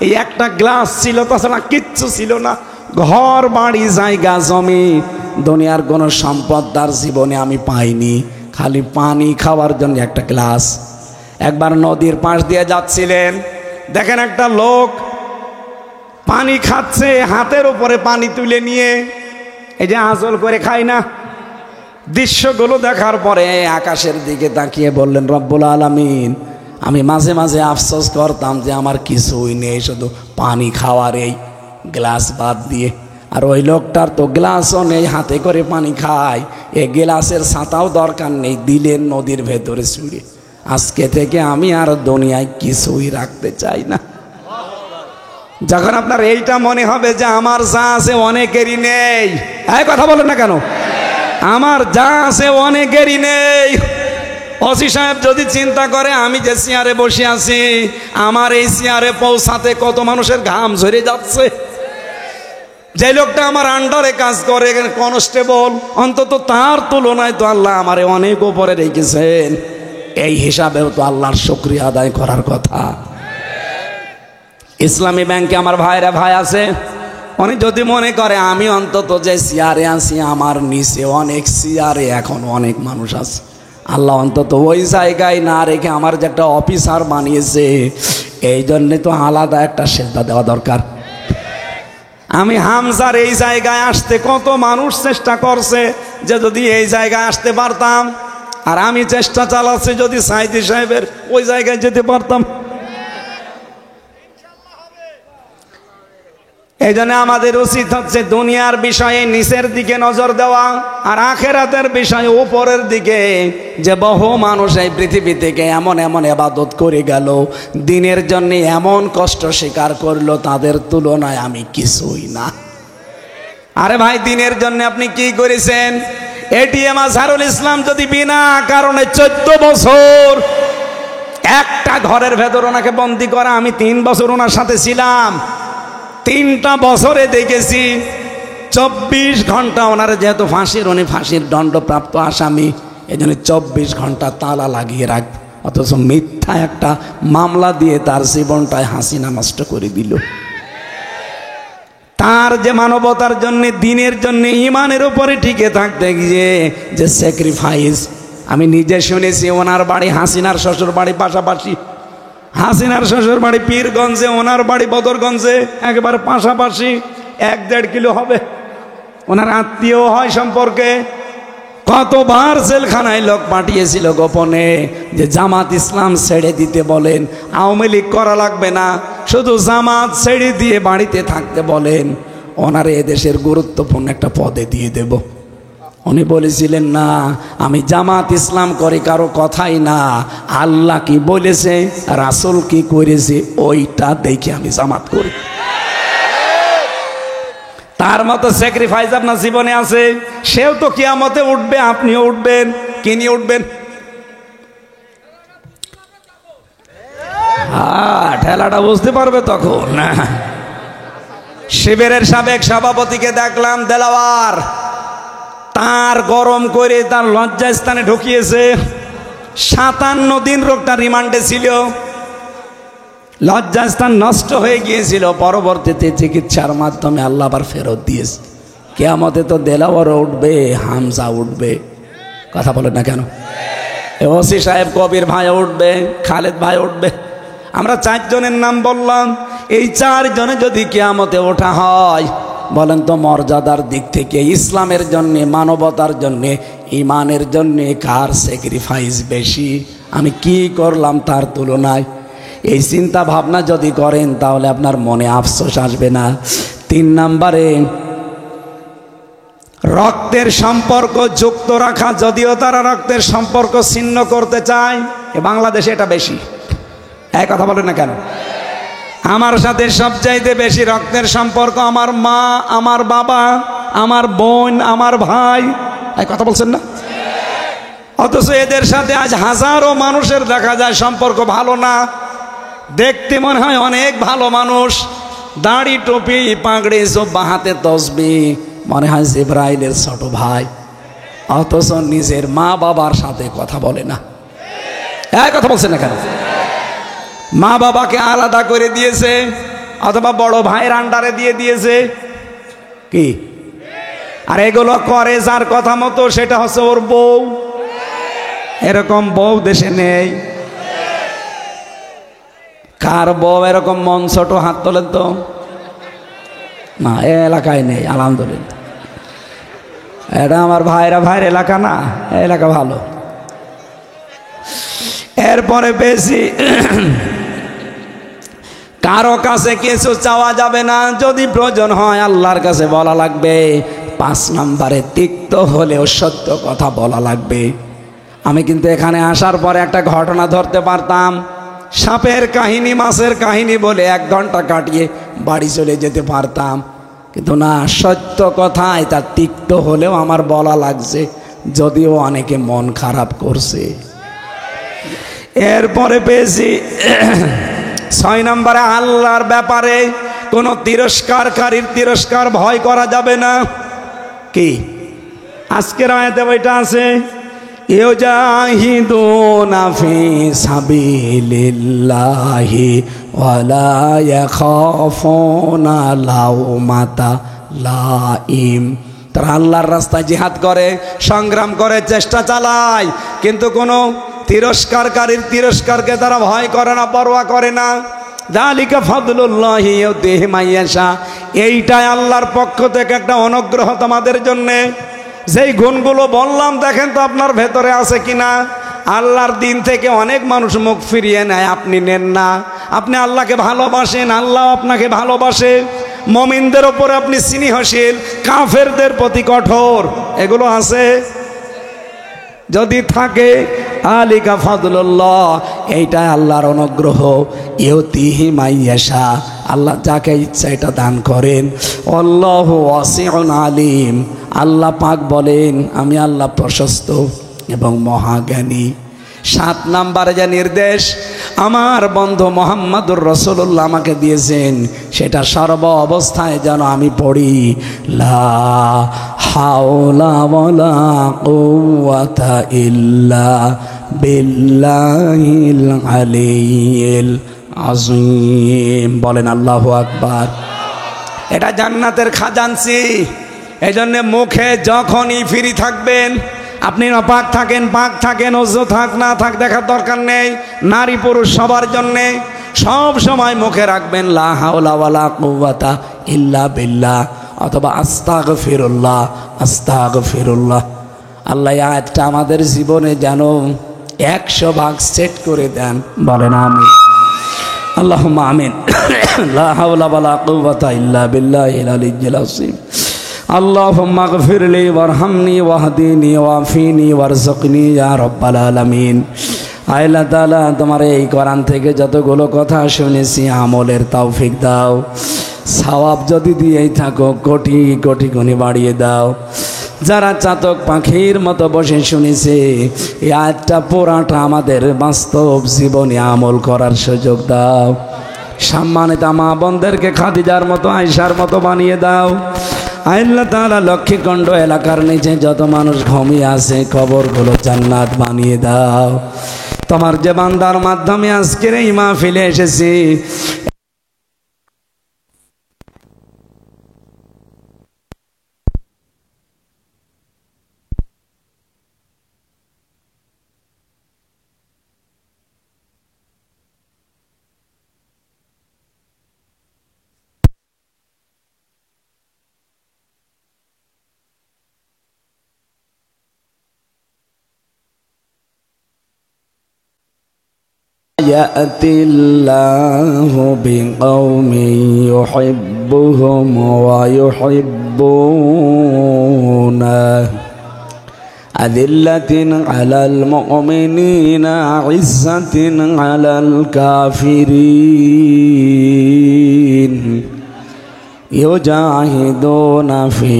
এই একটা গ্লাস ছিল, তাছাড়া কিচ্ছু ছিল না। ঘর বাড়ি জায়গা জমি দুনিয়ার কোনো সম্পদ তার জীবনে আমি পাইনি, খালি পানি খাওয়ার জন্য একটা গ্লাস। একবার নদীর পাশ দিয়ে যাচ্ছিলেন, দেখেন একটা লোক পানি খাচ্ছে, হাতের উপরে পানি তুলে নিয়ে, এই যে আঁচল করে খায় না, দৃশ্যগুলো দেখার পরে আকাশের দিকে তাকিয়ে বললেন, রব্বুল আলামিন, আমি মাঝে মাঝে আফসোস করতাম যে আমার কিছুই নেই, শুধু পানি খাওয়ার এই গ্লাস বাদ দিয়ে। আর ওই লোকটার তো গ্লাসও নেই, হাতে করে পানি খায়, এই গ্লাসের ছাতাও দরকার নেই, দিলেন নদীর ভেতরে ছুঁড়ে। আজকে থেকে আমি আর দুনিয়ায় কিছুই রাখতে চাই না। যখন আপনার এইটা মনে হবে যে আমার যা আছে অনেকেরই নেই, এই কথা বলেন না কেন, আমার যা আছে অনেকেরই নেই। ওসি সাহেব যদি চিন্তা করে আমি যে চেয়ারে বসে আছি, আমার এই চেয়ারে পৌঁছাতে কত মানুষের ঘাম ঝরে যাচ্ছে। যে লোকটা আমার আন্ডারে কাজ করে কনস্টেবল, অন্তত তার তুলনায় তো আল্লাহ আমারে অনেক উপরে রেখেছেন। এই হিসাবেও তো আল্লাহর শুকরিয়া আদায় করার কথা। ইসলামী ব্যাংকে আমার ভাইরা ভাই আছে, উনি যদি মনে করে আমি অন্তত যে চেয়ারে আছি আমার নিচে অনেক চেয়ারে এখন অনেক মানুষ আছে, আল্লাহ অন্তত ওই জায়গায় না রেখে আমার যে একটা অফিসার বানিয়েছে, এই জন্যে তো আলাদা একটা সেজদা দেওয়া দরকার। আমি হামজার এই জায়গায় আসতে কত মানুষ চেষ্টা করছে যে যদি এই জায়গায় আসতে পারতাম, আর আমি চেষ্টা চালাচ্ছি যদি সাইদি সাহেবের ওই জায়গায় যেতে পারতাম। এই জন্য আমাদের উচিত হচ্ছে দুনিয়ার বিষয়ে নিচের দিকে নজর দেওয়া, আর আখেরাতের বিষয়ে উপরের দিকে। যে বহু মানুষ এই পৃথিবী থেকে এমন এমন ইবাদত করে গেল, দিনের জন্য এমন কষ্ট স্বীকার করলো, তাদের তুলনায় আমি কিছুই না। আরে ভাই, দিনের জন্য আপনি কি করেছেন? এটিএম আজহারুল ইসলাম যদি বিনা কারণে 14 বছর একটা ঘরের ভেতর ওনাকে বন্দি করা, আমি 3 বছর ওনার সাথে ছিলাম, 3টা বছরে দেখেছি 24 ঘন্টা ওনার, যেহেতু ফাঁসির, উনি ফাঁসির দণ্ডপ্রাপ্ত আসামি, এই জন্য 24 ঘন্টা তালা লাগিয়ে রাখ, অথচ মিথ্যা একটা মামলা দিয়ে তার জীবনটায় হাসিনা নষ্ট করে দিল। তার যে মানবতার জন্য, দিনের জন্য, ইমানের উপরে টিকে থাকতে গিয়ে যে স্যাক্রিফাইস, আমি নিজে শুনেছি। ওনার বাড়ি হাসিনার শ্বশুর বাড়ি পাশাপাশি, হাসিনার শ্বশুর বাড়ি পীরগঞ্জে, ওনার বাড়ি বদরগঞ্জে, একেবারে পাশাপাশি, 1-1.5 কিলো হবে। ওনার আত্মীয় হয় সম্পর্কে। কতবার জেলখানায় লোক পাঠিয়েছিল গোপনে যে জামাত ইসলাম ছেড়ে দিতে বলেন, আওয়ামী লীগ করা লাগবে না, শুধু জামাত ছেড়ে দিয়ে বাড়িতে থাকতে বলেন, ওনারে এদেশের গুরুত্বপূর্ণ একটা পদে দিয়ে দেব। উনি বলেছিলেন, না, আমি জামাত ইসলাম করি কারো কথাই না, আল্লাহ কি বলেছে, রাসূল কি করেছে, ওইটা দেখে আমি জামাত করি। তার মতো স্যাক্রিফাইস আপনার জীবনে আছে, সেও তো কিয়ামতে উঠবে, আপনিও উঠবেন। কি নিয়ে উঠবেন? ঠেলাটা বুঝতে পারবে তখন। শিবিরের সাবেক সভাপতিকে দেখলাম, দেলাওয়ার, তার গরম করে তার লজ্জাস্থানে ঢুকিয়েছে। 57 দিন লোকটা রিমান্ডে ছিল, লজ্জাস্থান নষ্ট হয়ে গিয়েছিল, পরবর্তীতে চিকিৎসার মাধ্যমে আল্লাহ আবার ফেরত দিয়েছে। কিয়ামতে তো দেলাওয়ারও উঠবে, হামজা উঠবে, কথা বলেন না কেন? ওসি সাহেব কবির ভাই উঠবে, খালেদ ভাই উঠবে। আমরা 4 জনের নাম বললাম, এই 4 জনে যদি কিয়ামতে ওঠা হয়, বলেন তো মর্যাদার দিক থেকে, ইসলামের জন্য, মানবতার জন্য, ইমানের জন্য কার স্যাক্রিফাইস বেশি? আমি কি করলাম তার তুলনায়? এই চিন্তা ভাবনা যদি করেন তাহলে আপনার মনে আফসোস আসবে না। 3 নম্বরে, রক্তের সম্পর্ক যুক্ত রাখা, যদিও তারা রক্তের সম্পর্ক ছিন্ন করতে চায়, বাংলাদেশে এটা বেশি। এক কথা বলেন না কেন? আমার সাথে সবচাইতে বেশি রক্তের সম্পর্ক আমার মা, আমার বাবা, আমার বোন, আমার ভাই। এক কথা বলছেন না? অথচ এদের সাথে আজ হাজারো মানুষের দেখা যায় সম্পর্ক ভালো না, দেখতে মনে হয় অনেক ভালো মানুষ, দাড়ি টুপি পাগড়ি সব, বাহাতে তসবিহ, মনে হয় জিবরাইলের ছোট ভাই, অথচ নিজের মা বাবার সাথে কথা বলে না। এক কথা বলছেন না কেন? মা বাবাকে আলাদা করে দিয়েছে, অথবা বড় ভাইয়ের আন্ডারে দিয়ে দিয়েছে। কি? আর এগুলো করে যার কথা মতো, সেটা হচ্ছে ওর বউ। এরকম বউ দেশে নেই। কার বউ এরকম মন ছোট? হাত তোলেন তো। না, এ এলাকায় নেই, আলহামদুলিল্লাহ। এটা আমার ভাইয়ের এলাকা না, এলাকা ভালো। এরপরে বেশি কারো কাছে কিছু চাওয়া যাবে না, যদি প্রয়োজন হয় আল্লাহর কাছে বলা লাগবে। 5 নম্বরে তিক্ত হলেও সত্য কথা বলা লাগবে। আমি কিন্তু এখানে আসার পরে একটা ঘটনা ধরতে পারতাম, সাপের কাহিনী মাছের কাহিনী বলে 1 ঘন্টা কাটিয়ে বাড়ি চলে যেতে পারতাম, কিন্তু না, সত্য কথা এটা তিক্ত হলেও আমার বলা লাগছে, যদিও অনেকে মন খারাপ করছে। এরপরে পেয়েছি 6 নম্বরে আল্লাহর ব্যাপারে কোনো তিরস্কারকারীর তিরস্কার ভয় করা যাবে না। কি আজকের আয়াতে ওইটা আছে, ইউজাহিদুনা ফি সাবিলিল্লাহি ওয়ালা ইয়াখাফুনা লাউমাতা লাইম। তারা আল্লাহর রাস্তায় জিহাদ করে, সংগ্রাম করে, চেষ্টা চালায়, কিন্তু কোনো তিরস্কারকারীর তিরস্কারকে তারা ভয় করে না, পরোয়া করে না। যালিকা ফাদলুল্লাহি ইউতিহি মাইয়াশা। এইটাই আল্লাহর পক্ষ থেকে একটা অনুগ্রহ তোমাদের জন্যে। যেই গুণগুলো বললাম দেখেন তো আপনার ভেতরে আছে কিনা। আল্লাহর দিন থেকে অনেক মানুষ মুখ ফিরিয়ে নেয়, আপনি নেন না। আপনি আল্লাহকে ভালোবাসেন, আল্লাহ আপনাকে ভালোবাসে। মুমিনদের ওপরে আপনি স্নেহশীল, কাফেরদের প্রতি কঠোর, এগুলো আছে। যদি থাকে আলিকা ফাদলুল্লাহ, এইটাই আল্লাহর অনুগ্রহ। ইউতিহি মাইয়াশা, আল্লাহ যাকে ইচ্ছা এটা দান করেন। আল্লাহু ওয়াসিউন আলিম, আল্লাহ পাক বলেন আমি আল্লাহ প্রশস্ত এবং মহাজ্ঞানী। 7 নম্বরে যে নির্দেশ আমার বন্ধু মুহাম্মদুর রাসূলুল্লাহ আমাকে দিয়েছেন, সেটা সর্ব অবস্থায় যেন আমি পড়ি, লা হাওলা ওয়ালা কুওয়াতা ইল্লা বিল্লাহিল আলিয়্যিল আযীম। বলেন আল্লাহু আকবার। এটা জান্নাতের খাজানচি। এই জন্য মুখে যখনই ফ্রি থাকবেন, আপনি পাক থাকেন, ওযু থাক না থাক দেখার দরকার নেই। নারী পুরুষ সবার জন্যে সব সময় মুখে রাখবেন লা হাওলা ওয়ালা কুওয়াতা ইল্লা বিল্লাহ, অথবা আস্তাগফিরুল্লাহ আস্তাগফিরুল্লাহ। আল্লাহ এই আয়াতটা আমাদের জীবনে যেন 100 ভাগ সেট করে দেন। বলেন আমিন। আল্লাহুম্মা আমিন। লা হাওলা ওয়ালা কুওয়াতা ইল্লা বিল্লাহিল আলিয়্যিল আযীম। আল্লাহুম্মা গফিরলি ওয়ারহামনি ওয়াহদিনি ওয়াফিনি ওয়ারযুকনি ইয়া রাব্বাল আলামিন। আল্লাহ তাআলা তোমার এই কোরআন থেকে যতগুলো কথা শুনেছি আমলের তৌফিক দাও। সওয়াব যদি দিয়েই থাকো কোটি কোটি গুণে বাড়িয়ে দাও। যারা চাতক পাখির মতো বসে শুনেছে এই আয়াতটা পুরাটা আমাদের বাস্তব জীবনে আমল করার সুযোগ দাও। সম্মানিত মা বোনদেরকে খাদিজার মতো আয়েশার মতো বানিয়ে দাও। আল্লাহ তাআলা লক্ষ্মীকণ্ড এলাকার নিচে যত মানুষ ঘুমিয়ে আছে কবরগুলো জান্নাত বানিয়ে দাও। তোমার যে বান্দার মাধ্যমে আজকের এই মাহফিলে এসেছি, يأتي الله بقوم يحبهم ويحبونه أذلة على المؤمنين عزة على الكافرين يجاهدون في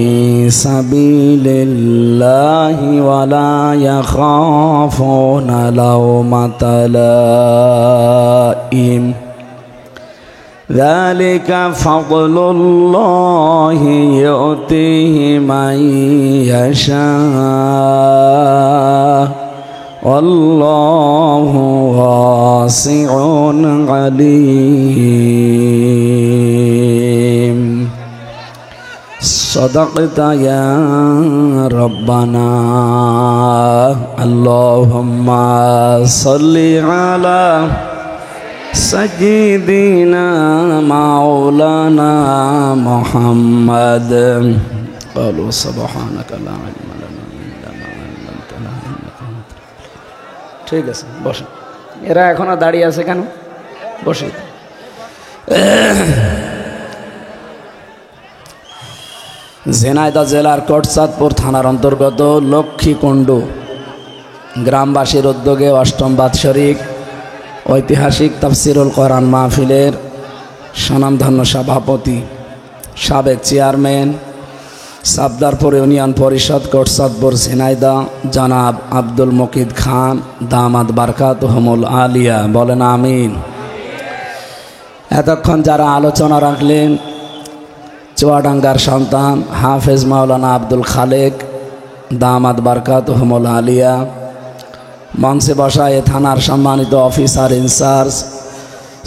سبيل الله ولا يخافون لومة لائم ذلك فضل الله يؤتيه من يشاء والله واسع عليم صدقت يا ربنا اللهم صل على سيدنا مولانا محمد قالوا سبحانك لا علم لنا إلا ما علمتنا إنك أنت। ঠিক আছে বসে, এরা এখনো দাঁড়িয়ে আছে কেন? বসে। ঝিনাইদহ জেলার কোটচাঁদপুর থানার অন্তর্গত লক্ষ্মীকুণ্ড গ্রামবাসীর উদ্যোগে অষ্টম বাৎসরিক ঐতিহাসিক তাফসিরুল কোরআন মাহফিলের স্বনামধন্য সভাপতি, সাবেক চেয়ারম্যান, সাবদারপুর ইউনিয়ন পরিষদ কোটচাঁদপুর ঝিনাইদহ জনাব আব্দুল মুকিদ খান দামাত বারকাতুহুমুল আলিয়া, বলেন আমিন। এতক্ষণ যারা আলোচনা রাখলেন, চুয়াডাঙ্গার সন্তান হাফেজ মাওলানা আব্দুল খালেক দামাত বারকাতুহুমুল আলিয়া, মঞ্চে বসা এ থানার সম্মানিত অফিসার ইনচার্জ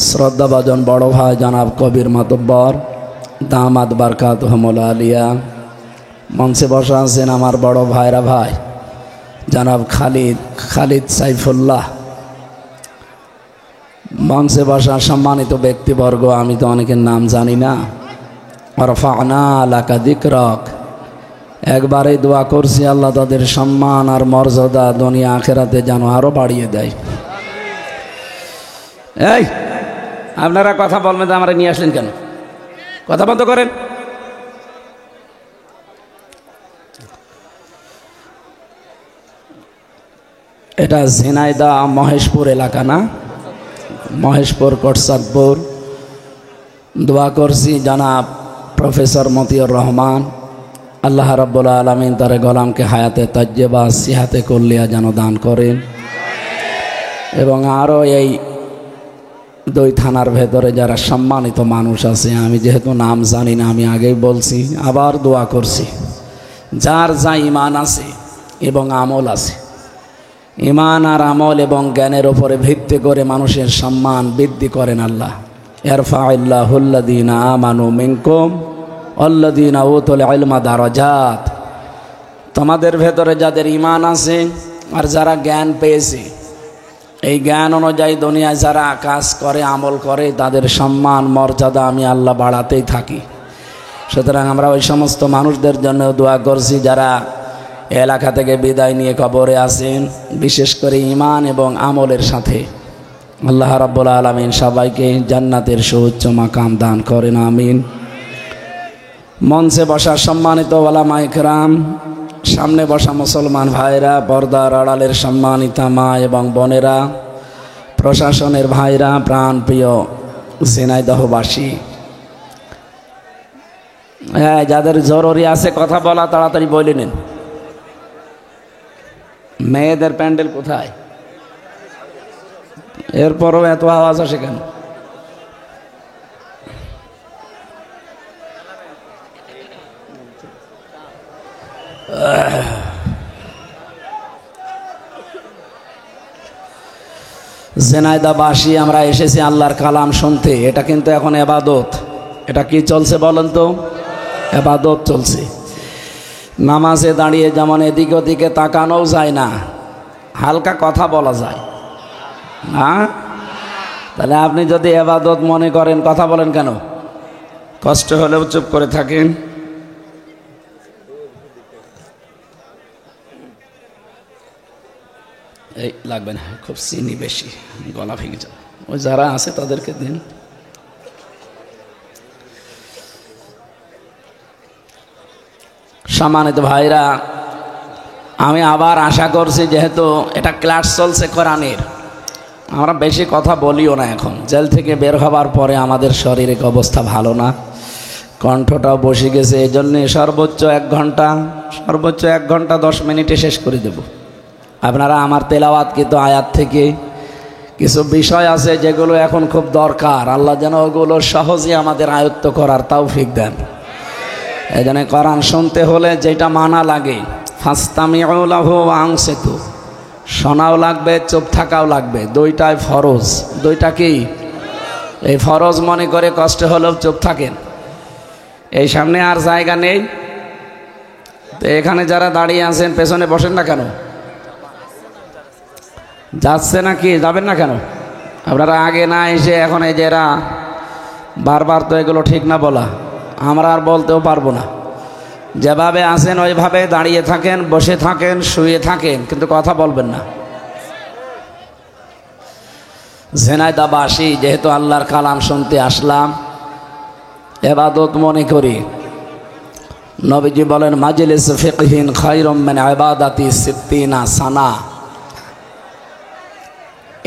শ্রদ্ধাভাজন বড় ভাই জনাব কবির মাতব্বর দামাত বারকাতুহুমুল আলিয়া, মঞ্চে বসা আছেন আমার বড় ভাইরা ভাই জনাব খালিদ সাইফুল্লাহ, মঞ্চে বসা সম্মানিত ব্যক্তিবর্গ, আমি তো অনেকের নাম জানি না। রফা'না লাকা যিকরাক, একবারে দোয়া করছি আল্লাহ তাদের সম্মান আর মর্যাদা দুনিয়া আখেরাতে যেন আরো বাড়িয়ে দেয়। এই আপনারা কথা বলবেন, তো আমরা নিয়ে আসলেন কেন? কথা বন্ধ করেন। এটা ঝিনাইদহ মহেশপুর এলাকা না? মহেশপুর কোটচাঁদপুর। দোয়া করছি জনাব প্রফেসর মতিউর রহমান, আল্লাহ রাব্বুল আলামিন তার গোলামকে হায়াতে তাজ্জেবা সিহাতে কুল্লিয়া যেন দান করেন, এবং আরও এই দুই থানার ভেতরে যারা সম্মানিত মানুষ আছে, আমি যেহেতু নাম জানি না আমি আগেই বলছি, আবার দোয়া করছি যার যা ইমান আছে এবং আমল আছে, ইমান আর আমল এবং জ্ঞানের ওপরে ভিত্তি করে মানুষের সম্মান বৃদ্ধি করেন আল্লাহ। ইয়ারফাউল্লাহুল্লাযীনা আমানু মিনকুম ওয়াল্লাযীনা উতুল ইলমা দারাজাত, তোমাদের ভেতরে যাদের ইমান আছে আর যারা জ্ঞান পেয়েছে, এই জ্ঞান অনুযায়ী দুনিয়ায় যারা কাজ করে আমল করে, তাদের সম্মান মর্যাদা আমি আল্লাহ বাড়াতেই থাকি। সুতরাং আমরা ওই সমস্ত মানুষদের জন্য দোয়া করছি যারা এলাকা থেকে বিদায় নিয়ে কবরে আছেন, বিশেষ করে ইমান এবং আমলের সাথে। আল্লাহ রাব্বুল আলামিন সবাইকে জান্নাতের সুউচ্চ মাকাম দান করেন, আমিন। মঞ্চে বসা সম্মানিত ওলামায়ে কেরাম, সামনে বসা মুসলমান ভাইরা, পর্দার আড়ালের সম্মানিতা মা এবং বোনেরা, প্রশাসনের ভাইরা, প্রাণ প্রিয় ঝিনাইদহবাসী, হ্যাঁ যাদের জরুরি আছে কথা বলা তাড়াতাড়ি বলে নিন। মেয়েদের প্যান্ডেল কোথায়? এরপরও এত আওয়াজ আসে কেন? ঝিনাইদহবাসী আমরা এসেছি আল্লাহর কালাম শুনতে, এটা কিন্তু এখন ইবাদত। এটা কি চলছে বলেন তো? ইবাদত চলছে। নামাজে দাঁড়িয়ে যেমন এদিক ওদিকে তাকানোও যায় না, হালকা কথা বলা যায়, হ্যাঁ? তাহলে আপনি যদি ইবাদত মনে করেন, কথা বলেন কেন? কষ্ট হলেও চুপ করে থাকেন। এই লাগবে না, খুব চিনি বেশি, গলা ভেঙে যাবে। ওই যারা আছে তাদেরকে দিন। সম্মানিত ভাইরা, আমি আবার আশা করছি, যেহেতু এটা ক্লাস চলছে কোরআনের, আমরা বেশি কথা বলিও না। এখন জেল থেকে বের হবার পরে আমাদের শারীরিক অবস্থা ভালো না, কণ্ঠটাও বসে গেছে, এই জন্যে সর্বোচ্চ 1 ঘন্টা 10 মিনিটে শেষ করে দেব। আপনারা আমার তেলাওয়াতকৃত আয়াত থেকে কিছু বিষয় আছে যেগুলো এখন খুব দরকার, আল্লাহ যেন ওগুলো সহজে আমাদের আয়ত্ত করার তৌফিক দেন। এই জন্য কোরআন শুনতে হলে যেটা মানা লাগে, ফাস্তামিউ লাহু ওয়া আনসিতু, শোনাও লাগবে, চুপ থাকাও লাগবে, দুইটাই ফরজ। দুইটা কি? এই ফরজ মনে করে কষ্ট হলেও চুপ থাকেন। এই সামনে আর জায়গা নেই, তো এখানে যারা দাঁড়িয়ে আছেন পেছনে বসেন না কেন? যাচ্ছে না কি? যাবেন না কেন? আপনারা আগে না এসে এখন এই যে এরা বারবার, তো এগুলো ঠিক না বলা, আমরা আর বলতেও পারবো না। যেভাবে আছেন ওইভাবে দাঁড়িয়ে থাকেন, বসে থাকেন, শুয়ে থাকেন, কিন্তু কথা বলবেন না। ঝিনাইদহবাসী যেহেতু আল্লাহর কালাম শুনতে আসলাম, ইবাদত মনে করি। নবীজি বলেন মাজলিস ফিকহিন খায়রুম মিন ইবাদাতি 60 সানা।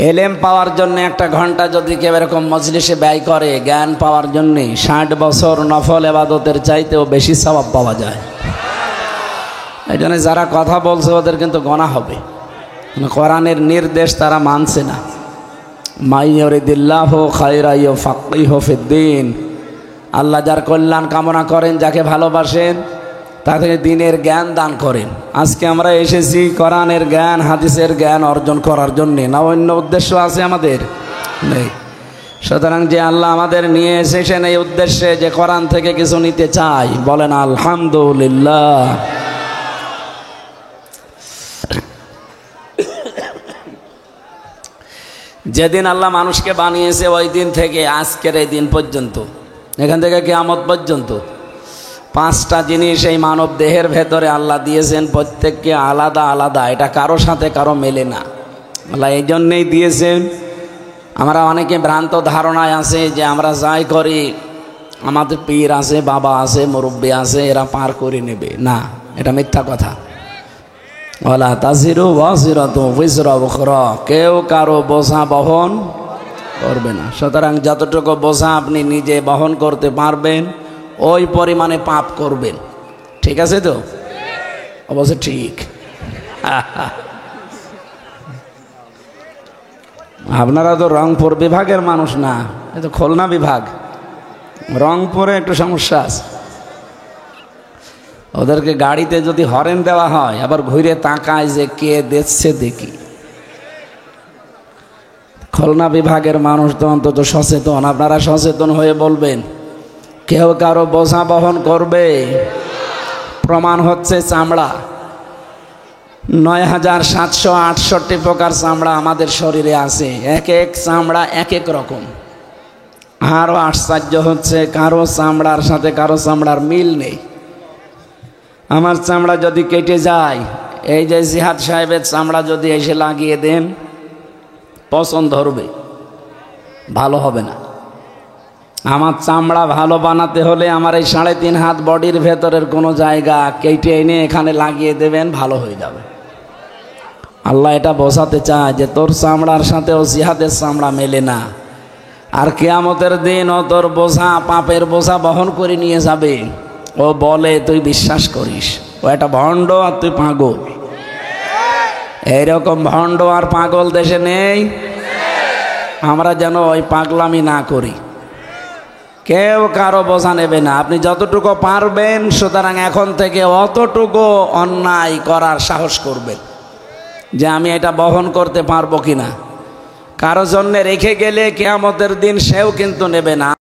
এলেম পাওয়ার জন্য 1 ঘন্টা যদি কেউ এরকম মজলিসে ব্যয় করে জ্ঞান পাওয়ার জন্য, 60 বছর নফল ইবাদতের চাইতেও বেশি সওয়াব পাওয়া যায়। এই জন্য যারা কথা বলছে ওদের কিন্তু গোনাহ হবে, কোরআনের নির্দেশ তারা মানছে না। মাই ইউরিদিল্লাহু খায়রান ইউফাক্কিহু ফিদ্দীন। আল্লাহ যার কল্যাণ কামনা করেন, যাকে ভালোবাসেন, তাদেরকে দ্বীনের জ্ঞান দান করেন। আজকে আমরা এসেছি কোরআনের জ্ঞান, হাদিসের জ্ঞান অর্জন করার জন্যে, না অন্য উদ্দেশ্য আছে আমাদের? নেই। সুতরাং যে আল্লাহ আমাদের নিয়ে এসেছেন এই উদ্দেশ্যে যে কোরআন থেকে কিছু নিতে চাই, বলেন আলহামদুলিল্লাহ। যেদিন আল্লাহ মানুষকে বানিয়েছে ওই দিন থেকে আজকের এই দিন পর্যন্ত, এখান থেকে কিয়ামত পর্যন্ত 5টা জিনিস এই মানব দেহের ভেতরে আল্লাহ দিয়েছেন, প্রত্যেককে আলাদা আলাদা। এটা কারো সাথে কারো মেলে না। আল্লাহ এই জন্যেই দিয়েছেন। আমরা অনেকে ভ্রান্ত ধারণায় আছে যে আমরা যাই করি, আমাদের পীর আছে, বাবা আছে, মুরব্বী আছে, এরা পার করে নেবে। না, এটা মিথ্যা কথা। ওয়ালা তাজিরু ওয়াজিরাতু উযরা উখরা। কেউ কারো বোঝা বহন করবে না। সুতরাং যতটুকু বোঝা আপনি নিজে বহন করতে পারবেন ওই পরিমাণে পাপ করবেন। ঠিক আছে তো? অবশ্য ঠিক। আপনারা তো রংপুর বিভাগের মানুষ না, এ তো খুলনা বিভাগ। রংপুরে একটু সমস্যা আছে। ওদেরকে গাড়িতে যদি হরেন দেওয়া হয় আবার ঘুরে তাকায় যে কে দেখছে দেখি। খুলনা বিভাগের মানুষ তো অন্তত সচেতন। আপনারা সচেতন হয়ে বলবেন কেউ কারো বোঝা বহন করবে। প্রমাণ হচ্ছে চামড়া। ৯৭৬৮ প্রকার চামড়া আমাদের শরীরে আছে। এক এক চামড়া এক এক রকম। আরও আশ্চর্য হচ্ছে কারো চামড়ার সাথে কারো চামড়ার মিল নেই। আমার চামড়া যদি কেটে যায়, এই যে জিহাদ সাহেবের চামড়া যদি এসে লাগিয়ে দেন, পছন্দ ধরবে, ভালো হবে না। আমার চামড়া ভালো বানাতে হলে আমার এই ৩.৫ হাত বডির ভেতরের কোনো জায়গা কেটে এনে এখানে লাগিয়ে দেবেন, ভালো হয়ে যাবে। আল্লাহ এটা বোঝাতে চায় যে তোর চামড়ার সাথে ও জিহাদের চামড়া মেলে না। আর কিয়ামতের দিন ও তোর বোঝা, পাপের বোঝা বহন করে নিয়ে যাবে। ও বলে তুই বিশ্বাস করিস ও একটা ভণ্ড আর তুই পাগল। এইরকম ভণ্ড আর পাগল দেশে নেই। আমরা যেন ওই পাগলামি না করি। কেউ কারো বোঝা নেবে না। আপনি যতটুকু পারবেন, সুতরাং এখন থেকে অতটুকু অন্যায় করার সাহস করবেন যে আমি এটা বহন করতে পারবো কিনা। কারো জন্য রেখে গেলে কিয়ামতের দিন সেও কিন্তু নেবে না।